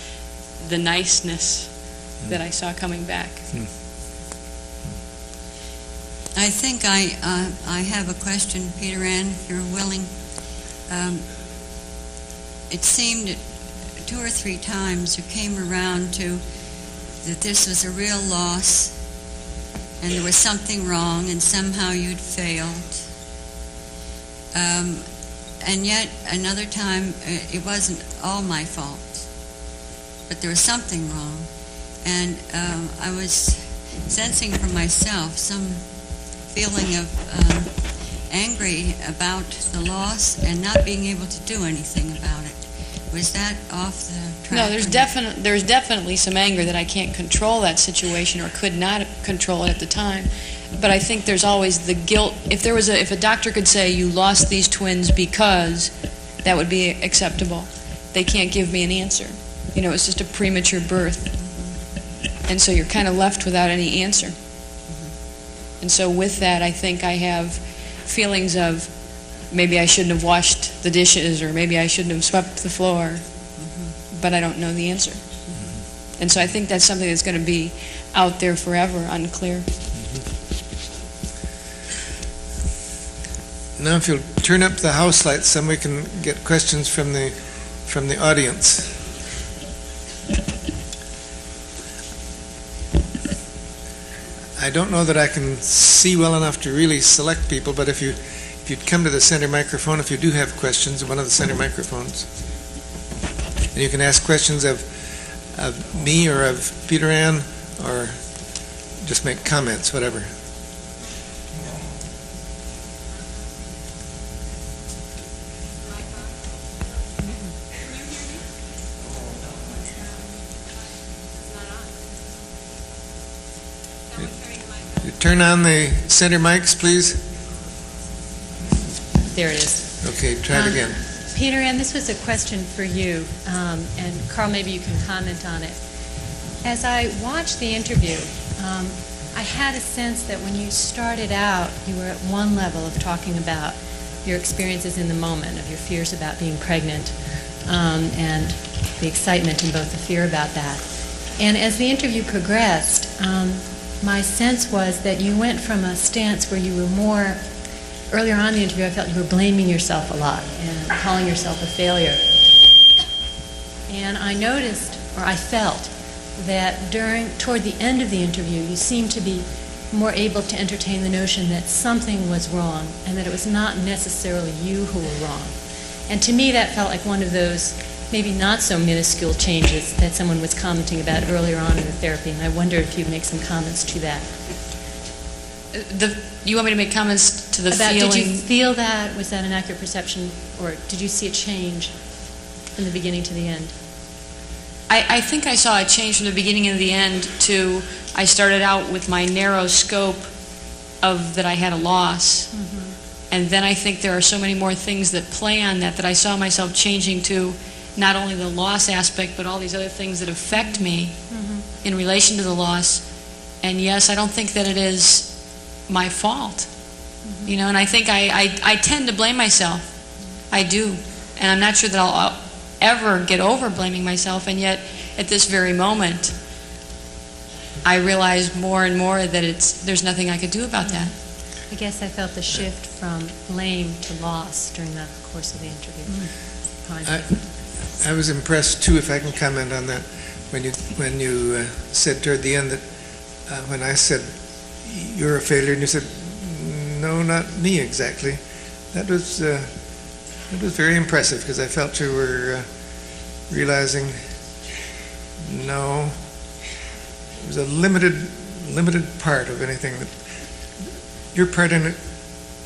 the niceness that I saw coming back. I think I have a question, Peter Ann, if you're willing. It seemed 2 or 3 times you came around to that this was a real loss and there was something wrong and somehow you'd failed. And yet another time it wasn't all my fault, but there was something wrong. And I was sensing for myself some feeling of angry about the loss and not being able to do anything about it. Was that off the track? No, there's definitely some anger that I can't control that situation or could not control it at the time. But I think there's always the guilt. If a doctor could say you lost these twins because, that would be acceptable. They can't give me an answer. It's just a premature birth. And so you're kind of left without any answer. And so with that, I think I have feelings of maybe I shouldn't have washed the dishes or maybe I shouldn't have swept the floor, but I don't know the answer. And so I think that's something that's going to be out there forever, unclear. Now if you'll turn up the house lights, then we can get questions from the audience. I don't know that I can see well enough to really select people, but if you'd come to the center microphone, if you do have questions, one of the center microphones, and you can ask questions of me or of Peter Ann, or just make comments, whatever. Turn on the center mics, please. There it is. Okay, try it again. Peter Ann, this was a question for you, and Carl, maybe you can comment on it. As I watched the interview, I had a sense that when you started out, you were at one level of talking about your experiences in the moment, of your fears about being pregnant, and the excitement and both the fear about that. And as the interview progressed, my sense was that you went from a stance where you were more, earlier on in the interview I felt you were blaming yourself a lot and calling yourself a failure. And I noticed, or I felt, that toward the end of the interview you seemed to be more able to entertain the notion that something was wrong and that it was not necessarily you who were wrong. And to me that felt like one of those maybe not so minuscule changes that someone was commenting about earlier on in the therapy, and I wonder if you'd make some comments to that. You want me to make comments to the About, feeling? did you feel that? Was that an accurate perception? Or did you see a change from the beginning to the end? I think I saw a change from the beginning and the end to, I started out with my narrow scope of that I had a loss. Mm-hmm. And then I think there are so many more things that play on that I saw myself changing to not only the loss aspect, but all these other things that affect me Mm-hmm. in relation to the loss. And yes, I don't think that it is my fault. Mm-hmm. You know, and I think I tend to blame myself. I do. And I'm not sure that I'll ever get over blaming myself, and yet at this very moment I realize more and more that there's nothing I could do about that. I guess I felt the shift from blame to loss during the course of the interview. I was impressed too, if I can comment on that, when you said toward the end that when I said you're a failure, and you said no, not me exactly. That was very impressive, because I felt you were realizing no, it was a limited part of anything that your part in it,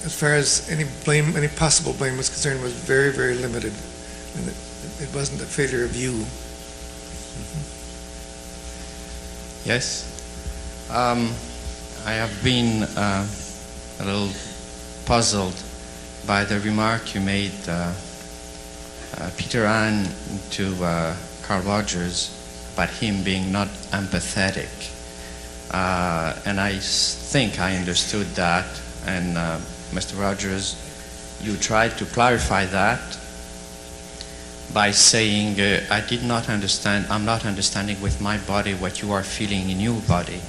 as far as any possible blame was concerned, was very, very limited, and it wasn't a failure of you. Yes. I have been a little puzzled by the remark you made, Peter Ahn, to Carl Rogers about him being not empathetic. And I think I understood that, and Mr. Rogers, you tried to clarify that by saying, I did not understand, I'm not understanding with my body what you are feeling in your body.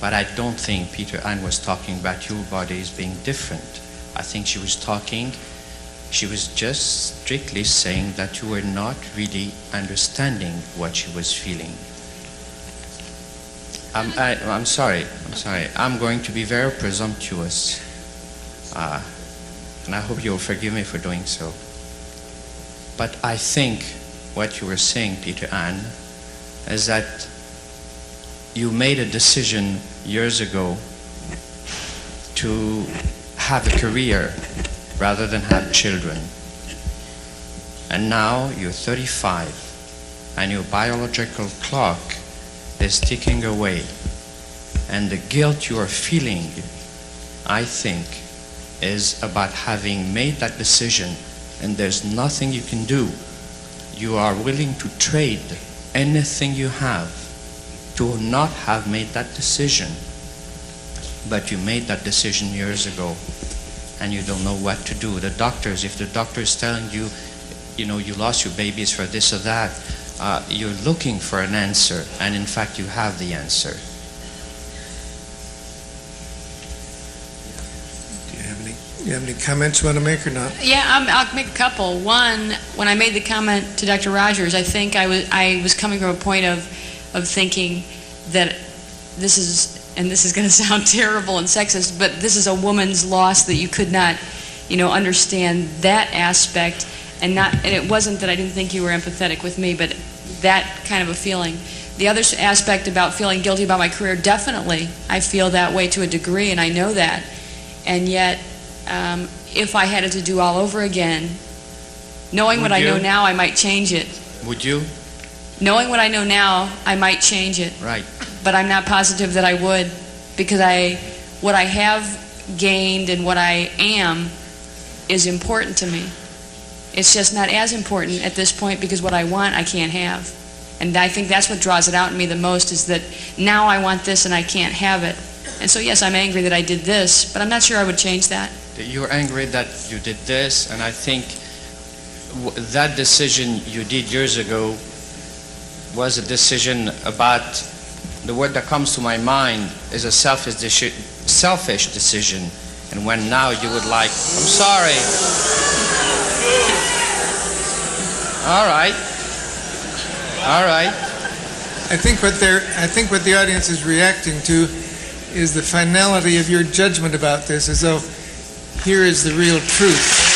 But I don't think Peter Ahn was talking about your body as being different. I think she was just strictly saying that you were not really understanding what she was feeling. I'm sorry. I'm going to be very presumptuous. And I hope you'll forgive me for doing so. But I think what you were saying, Peter Ahn, is that you made a decision years ago to have a career rather than have children. And now you're 35 and your biological clock is ticking away. And the guilt you are feeling, I think, is about having made that decision, and there's nothing you can do. You are willing to trade anything you have to not have made that decision. But you made that decision years ago, and you don't know what to do. The doctors, if the doctor is telling you, you know, you lost your babies for this or that, you're looking for an answer, and in fact you have the answer. Do you have any comments you want to make or not? Yeah, I'll make a couple. One, when I made the comment to Dr. Rogers, I think I was coming from a point of thinking that this is going to sound terrible and sexist, but this is a woman's loss, that you could not, understand that aspect, and it wasn't that I didn't think you were empathetic with me, but that kind of a feeling. The other aspect about feeling guilty about my career, definitely, I feel that way to a degree, and I know that, and yet, if I had it to do all over again, knowing what I know now, I might change it. Would you? Knowing what I know now, I might change it. Right. But I'm not positive that I would, because what I have gained and what I am is important to me. It's just not as important at this point, because what I want, I can't have. And I think that's what draws it out in me the most, is that now I want this and I can't have it. And so yes, I'm angry that I did this, but I'm not sure I would change that. You're angry that you did this, and I think that decision you did years ago was a decision about the word that comes to my mind is a selfish decision. And when now you would like, I'm sorry. All right. I think what the audience is reacting to is the finality of your judgment about this, as though here is the real truth.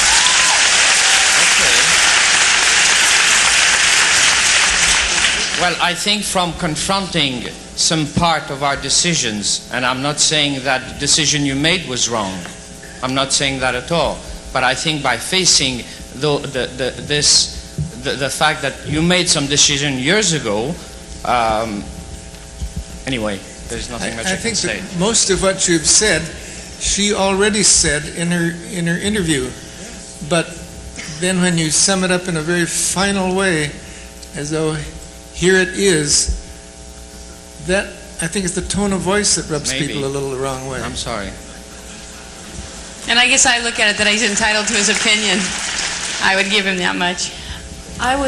Well, I think from confronting some part of our decisions, and I'm not saying that the decision you made was wrong. I'm not saying that at all. But I think by facing the fact that you made some decision years ago, anyway, there's nothing much I can say. I think that most of what you've said, she already said in her interview. But then when you sum it up in a very final way, as though here it is, that I think is the tone of voice that rubs people a little the wrong way. I'm sorry. And I guess I look at it that he's entitled to his opinion. I would give him that much. No,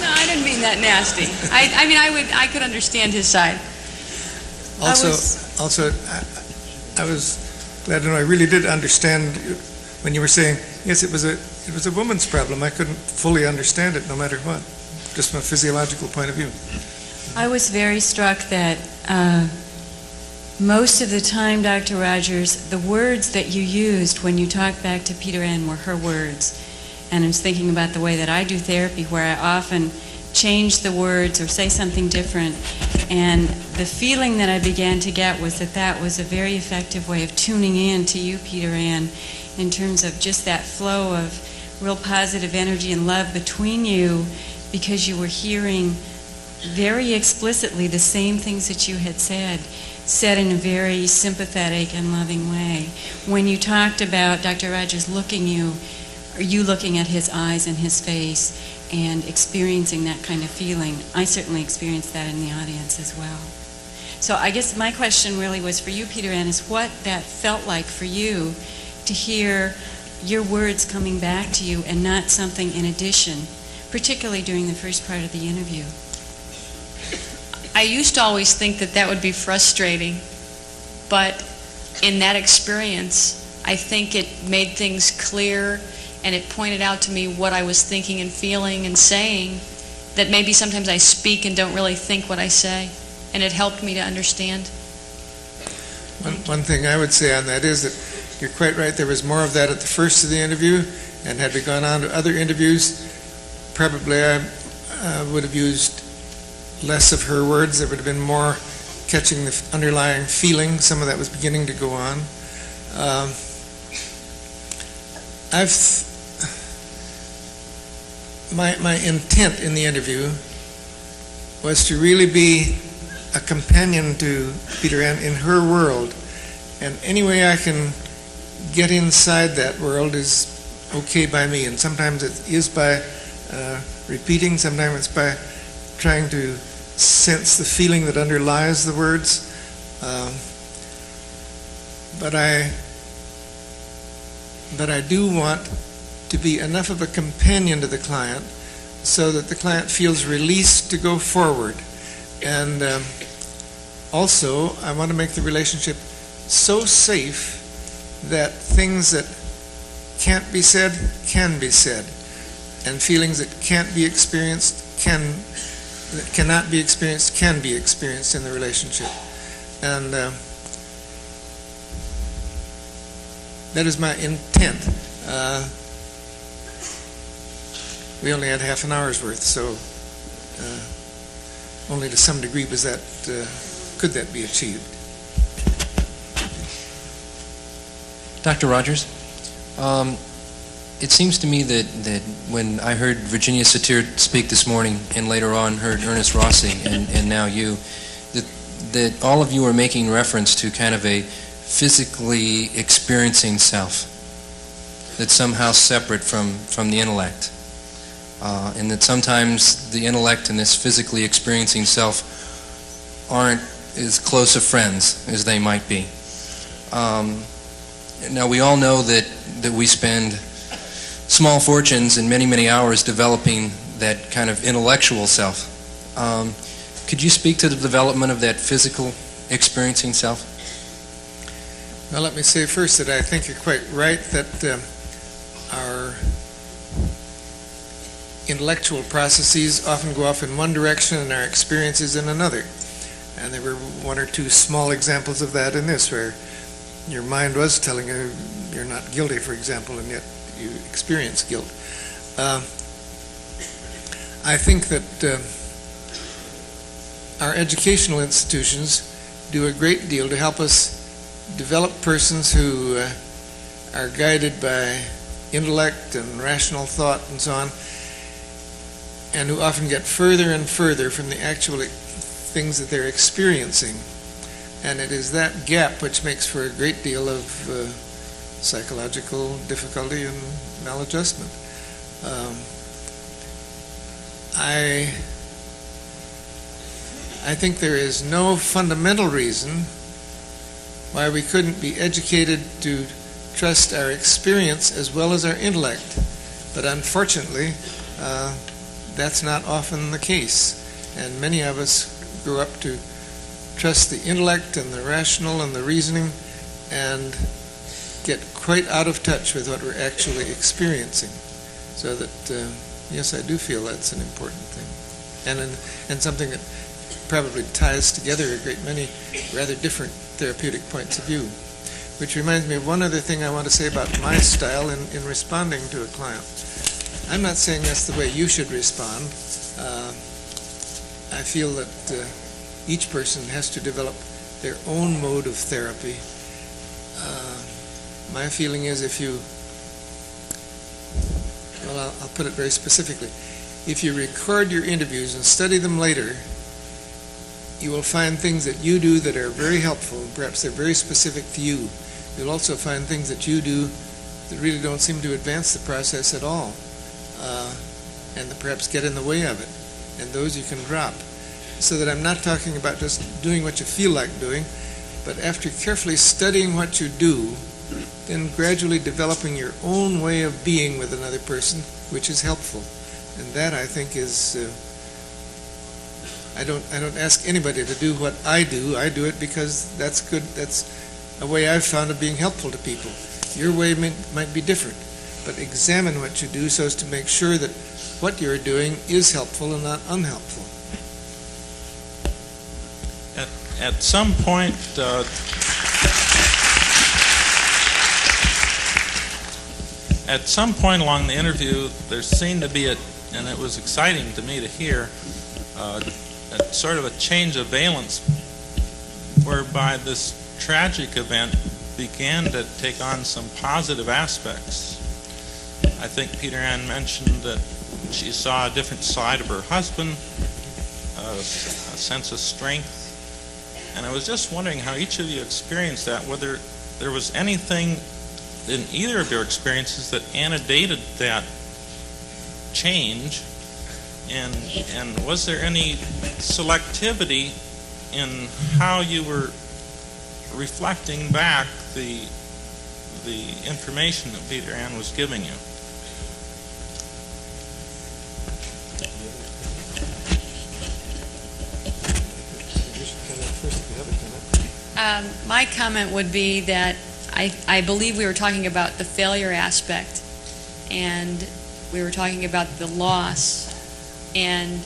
I didn't mean that nasty. I mean, I could understand his side. Also, I was glad to know I really did understand when you were saying, yes, it was a woman's problem. I couldn't fully understand it no matter what, just from a physiological point of view. I was very struck that most of the time, Dr. Rogers, the words that you used when you talked back to Peter Ann were her words. And I was thinking about the way that I do therapy, where I often change the words or say something different. And the feeling that I began to get was that that was a very effective way of tuning in to you, Peter Ann, in terms of just that flow of real positive energy and love between you, because you were hearing very explicitly the same things that you had said in a very sympathetic and loving way. When you talked about Dr. Rogers looking at his eyes and his face and experiencing that kind of feeling, I certainly experienced that in the audience as well. So I guess my question really was for you, Peter Ann, is what that felt like for you to hear your words coming back to you and not something in addition, particularly during the first part of the interview. I used to always think that would be frustrating, but in that experience, I think it made things clear, and it pointed out to me what I was thinking and feeling and saying, that maybe sometimes I speak and don't really think what I say, and it helped me to understand. One thing I would say on that is that you're quite right, there was more of that at the first of the interview, and had we gone on to other interviews, probably I would have used less of her words. There would have been more catching the underlying feeling. Some of that was beginning to go on. My intent in the interview was to really be a companion to Peter Ann in her world, and any way I can get inside that world is okay by me. And sometimes it is by repeating, sometimes it's by trying to sense the feeling that underlies the words. But I do want to be enough of a companion to the client so that the client feels released to go forward. And also, I want to make the relationship so safe that things that can't be said can be said, and feelings that can't be experienced that cannot be experienced can be experienced in the relationship. And that is my intent. We only had half an hour's worth, so only to some degree could that be achieved. Dr. Rogers, it seems to me that when I heard Virginia Satir speak this morning, and later on heard Ernest Rossi, and now you, that all of you are making reference to kind of a physically experiencing self that's somehow separate from the intellect, and that sometimes the intellect and this physically experiencing self aren't as close of friends as they might be. Now we all know that we spend small fortunes and many hours developing that kind of intellectual self. Could Could you speak to the development of that physical experiencing self? Well, let me say first that I think you're quite right that our intellectual processes often go off in one direction and our experiences in another. And there were one or two small examples of that in this, where your mind was telling you you're not guilty, for example, and yet you experience guilt. I think that our educational institutions do a great deal to help us develop persons who are guided by intellect and rational thought and so on, and who often get further and further from the actual things that they're experiencing. And it is that gap which makes for a great deal of psychological difficulty and maladjustment. I think there is no fundamental reason why we couldn't be educated to trust our experience as well as our intellect. But unfortunately, that's not often the case. And many of us grew up to trust the intellect and the rational and the reasoning and get quite out of touch with what we're actually experiencing. So that, yes, I do feel that's an important thing. And something that probably ties together a great many rather different therapeutic points of view. Which reminds me of one other thing I want to say about my style in responding to a client. I'm not saying that's the way you should respond. I feel that each person has to develop their own mode of therapy. My feeling is I'll put it very specifically. If you record your interviews and study them later, you will find things that you do that are very helpful, and perhaps they're very specific to you. You'll also find things that you do that really don't seem to advance the process at all, and that perhaps get in the way of it. And those you can drop. So that I'm not talking about just doing what you feel like doing, but after carefully studying what you do, then gradually developing your own way of being with another person, which is helpful. And that, I think, is I don't ask anybody to do what I do. I do it because that's good. That's a way I've found of being helpful to people. Your way might be different, but examine what you do so as to make sure that what you're doing is helpful and not unhelpful. At some point, along the interview, there seemed to be and it was exciting to me to hear, a sort of a change of valence, whereby this tragic event began to take on some positive aspects. I think Peter Ann mentioned that she saw a different side of her husband, a sense of strength. And I was just wondering how each of you experienced that, whether there was anything in either of your experiences that antedated that change, and was there any selectivity in how you were reflecting back the information that Peter Ann was giving you? My comment would be that I believe we were talking about the failure aspect, and we were talking about the loss, and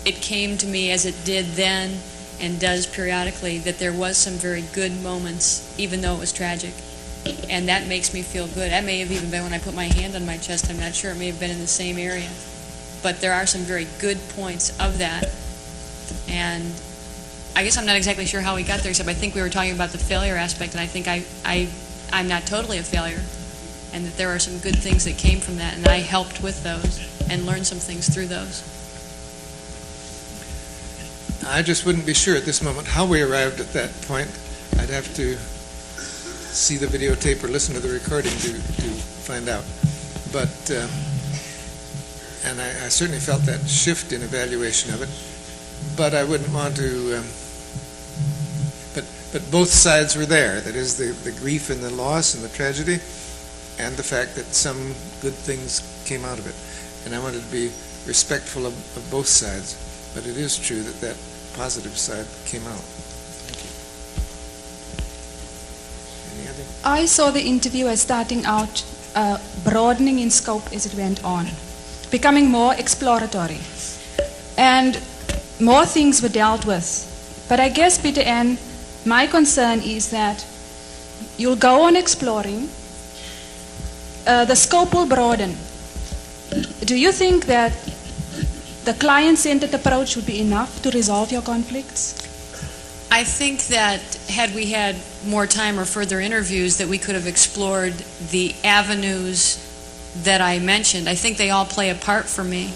it came to me, as it did then and does periodically, that there was some very good moments, even though it was tragic, and that makes me feel good. That may have even been when I put my hand on my chest. I'm not sure. It may have been in the same area, but there are some very good points of that, and I guess I'm not exactly sure how we got there, except I think we were talking about the failure aspect, and I think I'm not totally a failure, and that there are some good things that came from that, and I helped with those and learned some things through those. I just wouldn't be sure at this moment how we arrived at that point. I'd have to see the videotape or listen to the recording to find out. But, and I certainly felt that shift in evaluation of it, but I wouldn't want to... But both sides were there. That is, the grief and the loss and the tragedy, and the fact that some good things came out of it. And I wanted to be respectful of both sides. But it is true that positive side came out. Thank you. Any other? I saw the interview as starting out broadening in scope as it went on, becoming more exploratory. And more things were dealt with. But I guess, Peter Ann, my concern is that you'll go on exploring, the scope will broaden. Do you think that the client-centered approach would be enough to resolve your conflicts? I think that had we had more time or further interviews, that we could have explored the avenues that I mentioned. I think they all play a part for me.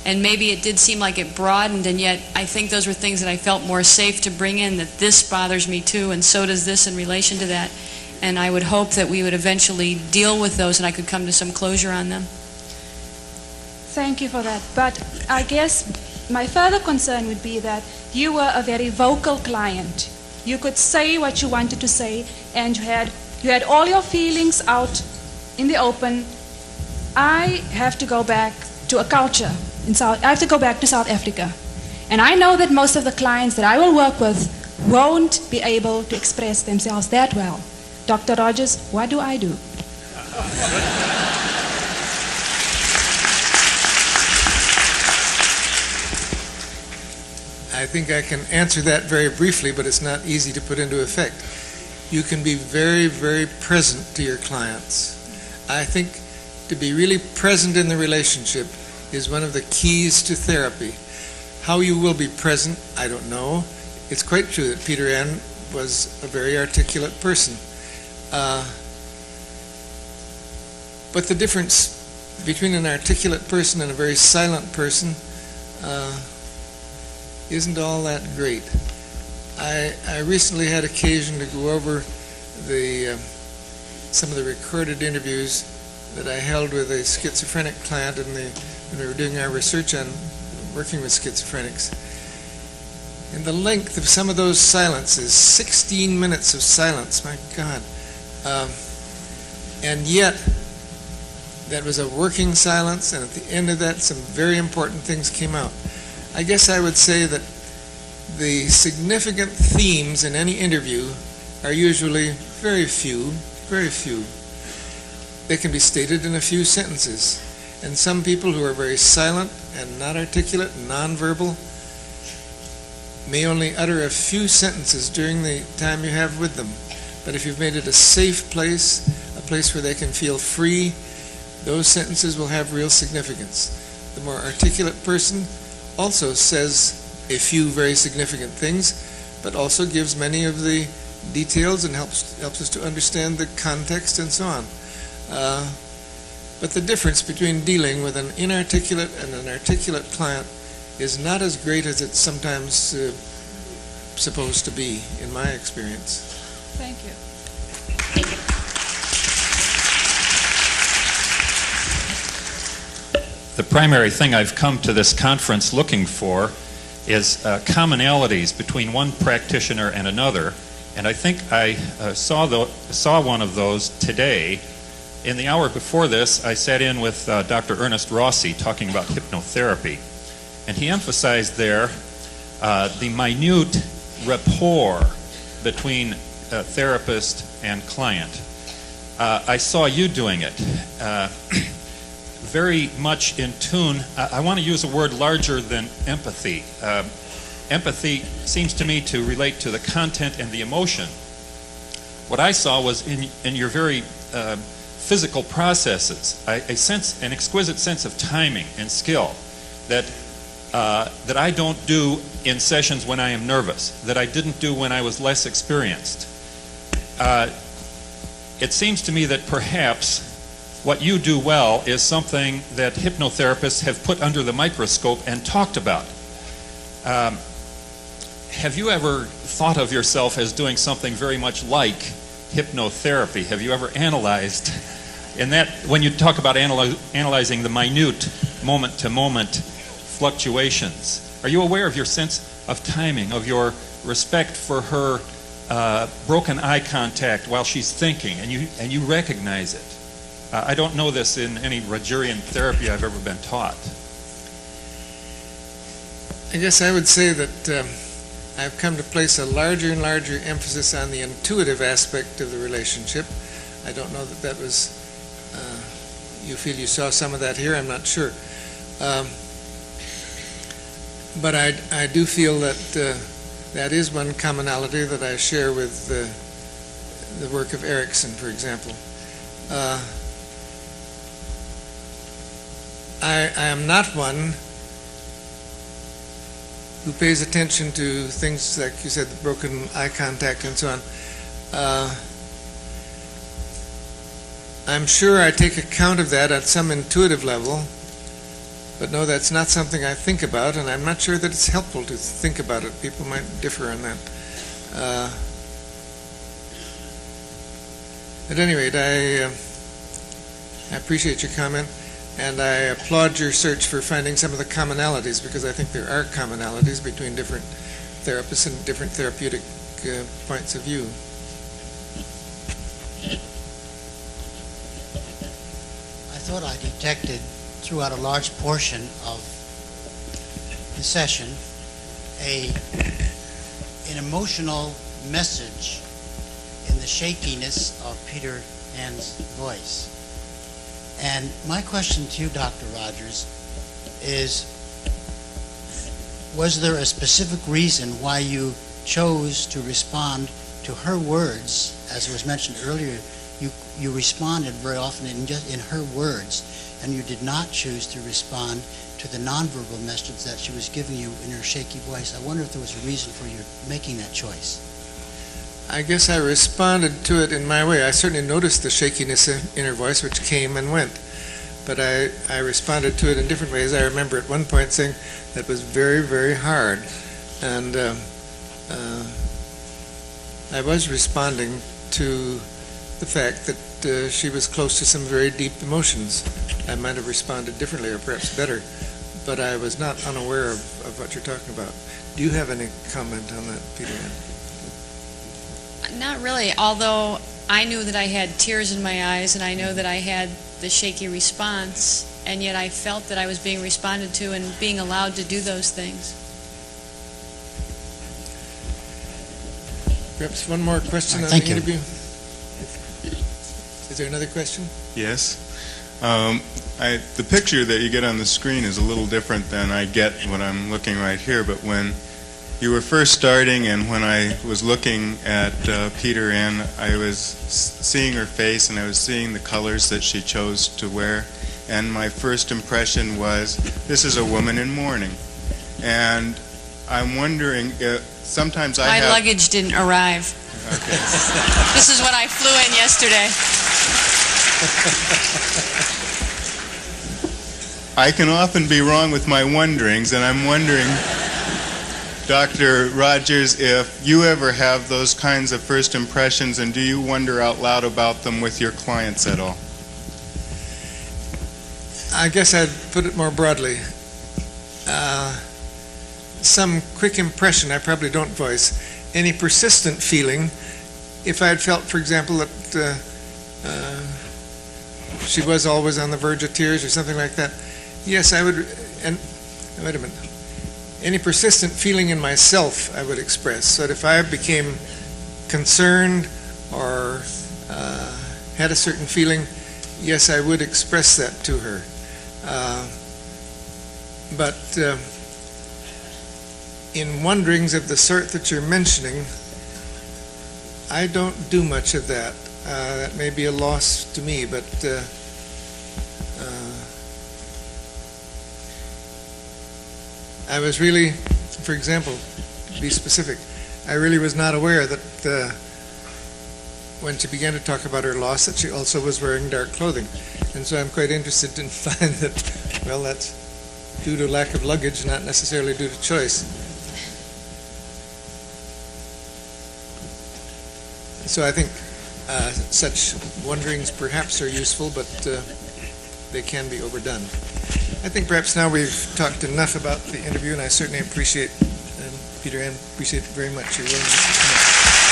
And maybe it did seem like it broadened, and yet I think those were things that I felt more safe to bring in, that this bothers me too, and so does this in relation to that. And I would hope that we would eventually deal with those and I could come to some closure on them. Thank you for that. But I guess my further concern would be that you were a very vocal client. You could say what you wanted to say, and you had all your feelings out in the open. I have to go back to a culture. I have to go back to South Africa. And I know that most of the clients that I will work with won't be able to express themselves that well. Dr. Rogers, what do I do? I think I can answer that very briefly, but it's not easy to put into effect. You can be very, very present to your clients. I think to be really present in the relationship is one of the keys to therapy. How you will be present, I don't know. It's quite true that Peter Ann was a very articulate person. But the difference between an articulate person and a very silent person isn't all that great. I recently had occasion to go over some of the recorded interviews that I held with a schizophrenic client when we were doing our research on working with schizophrenics. And the length of some of those silences, 16 minutes of silence, my God. And yet, that was a working silence, and at the end of that, some very important things came out. I guess I would say that the significant themes in any interview are usually very few. They can be stated in a few sentences. And some people who are very silent and not articulate and nonverbal may only utter a few sentences during the time you have with them. But if you've made it a safe place, a place where they can feel free, those sentences will have real significance. The more articulate person also says a few very significant things, but also gives many of the details and helps us to understand the context and so on. But the difference between dealing with an inarticulate and an articulate client is not as great as it's sometimes supposed to be, in my experience. Thank you. The primary thing I've come to this conference looking for is commonalities between one practitioner and another, and I think I saw one of those today. In the hour before this, I sat in with Dr. Ernest Rossi talking about hypnotherapy, and he emphasized there the minute rapport between therapist and client. I saw you doing it. Very much in tune. I want to use a word larger than empathy. Empathy seems to me to relate to the content and the emotion. What I saw was in your very physical processes, I sense an exquisite sense of timing and skill that I don't do in sessions when I am nervous, that I didn't do when I was less experienced. It seems to me that perhaps what you do well is something that hypnotherapists have put under the microscope and talked about. Have you ever thought of yourself as doing something very much like hypnotherapy? Have you ever analyzed, in that, when you talk about analyzing the minute, moment-to-moment fluctuations, are you aware of your sense of timing, of your respect for her broken eye contact while she's thinking, and you recognize it? I don't know this in any Rogerian therapy I've ever been taught. I guess I would say that I've come to place a larger and larger emphasis on the intuitive aspect of the relationship. I don't know that was, you feel you saw some of that here, I'm not sure. But I do feel that that is one commonality that I share with the work of Erickson, for example. I am not one who pays attention to things like you said, the broken eye contact and so on. I'm sure I take account of that at some intuitive level, but no, that's not something I think about, and I'm not sure that it's helpful to think about it. People might differ on that. At any rate, I appreciate your comment, and I applaud your search for finding some of the commonalities, because I think there are commonalities between different therapists and different therapeutic points of view. I thought I detected throughout a large portion of the session an emotional message in the shakiness of Peter Ann's voice. And my question to you, Dr. Rogers, is, was there a specific reason why you chose to respond to her words? As was mentioned earlier, you responded very often in her words, and you did not choose to respond to the nonverbal message that she was giving you in her shaky voice. I wonder if there was a reason for you making that choice. I guess I responded to it in my way. I certainly noticed the shakiness in her voice, which came and went. But I responded to it in different ways. I remember at one point saying that was very, very hard. And I was responding to the fact that she was close to some very deep emotions. I might have responded differently or perhaps better, but I was not unaware of what you're talking about. Do you have any comment on that, Peter Ann? Not really, although I knew that I had tears in my eyes and I know that I had the shaky response, and yet I felt that I was being responded to and being allowed to do those things. Perhaps one more question on the interview? Is there another question? Yes. The picture that you get on the screen is a little different than I get when I'm looking right here, but when you were first starting and when I was looking at Peter Ann, I was seeing her face and I was seeing the colors that she chose to wear, and my first impression was, this is a woman in mourning. And I'm wondering, sometimes My luggage didn't arrive. Okay. This is what I flew in yesterday. I can often be wrong with my wonderings, and I'm wondering, Dr. Rogers, if you ever have those kinds of first impressions, and do you wonder out loud about them with your clients at all? I guess I'd put it more broadly. Some quick impression I probably don't voice. Any persistent feeling, if I had felt, for example, that she was always on the verge of tears or something like that, yes, I would. And wait a minute. Any persistent feeling in myself I would express. So that if I became concerned or had a certain feeling, yes, I would express that to her. But in wonderings of the sort that you're mentioning, I don't do much of that. That may be a loss to me, but I was really, for example, to be specific, I really was not aware that when she began to talk about her loss, that she also was wearing dark clothing. And so I'm quite interested to find that, well, that's due to lack of luggage, not necessarily due to choice. So I think such wonderings perhaps are useful, but they can be overdone. I think perhaps now we've talked enough about the interview, and I certainly appreciate, Peter Ann, appreciate very much your willingness to come.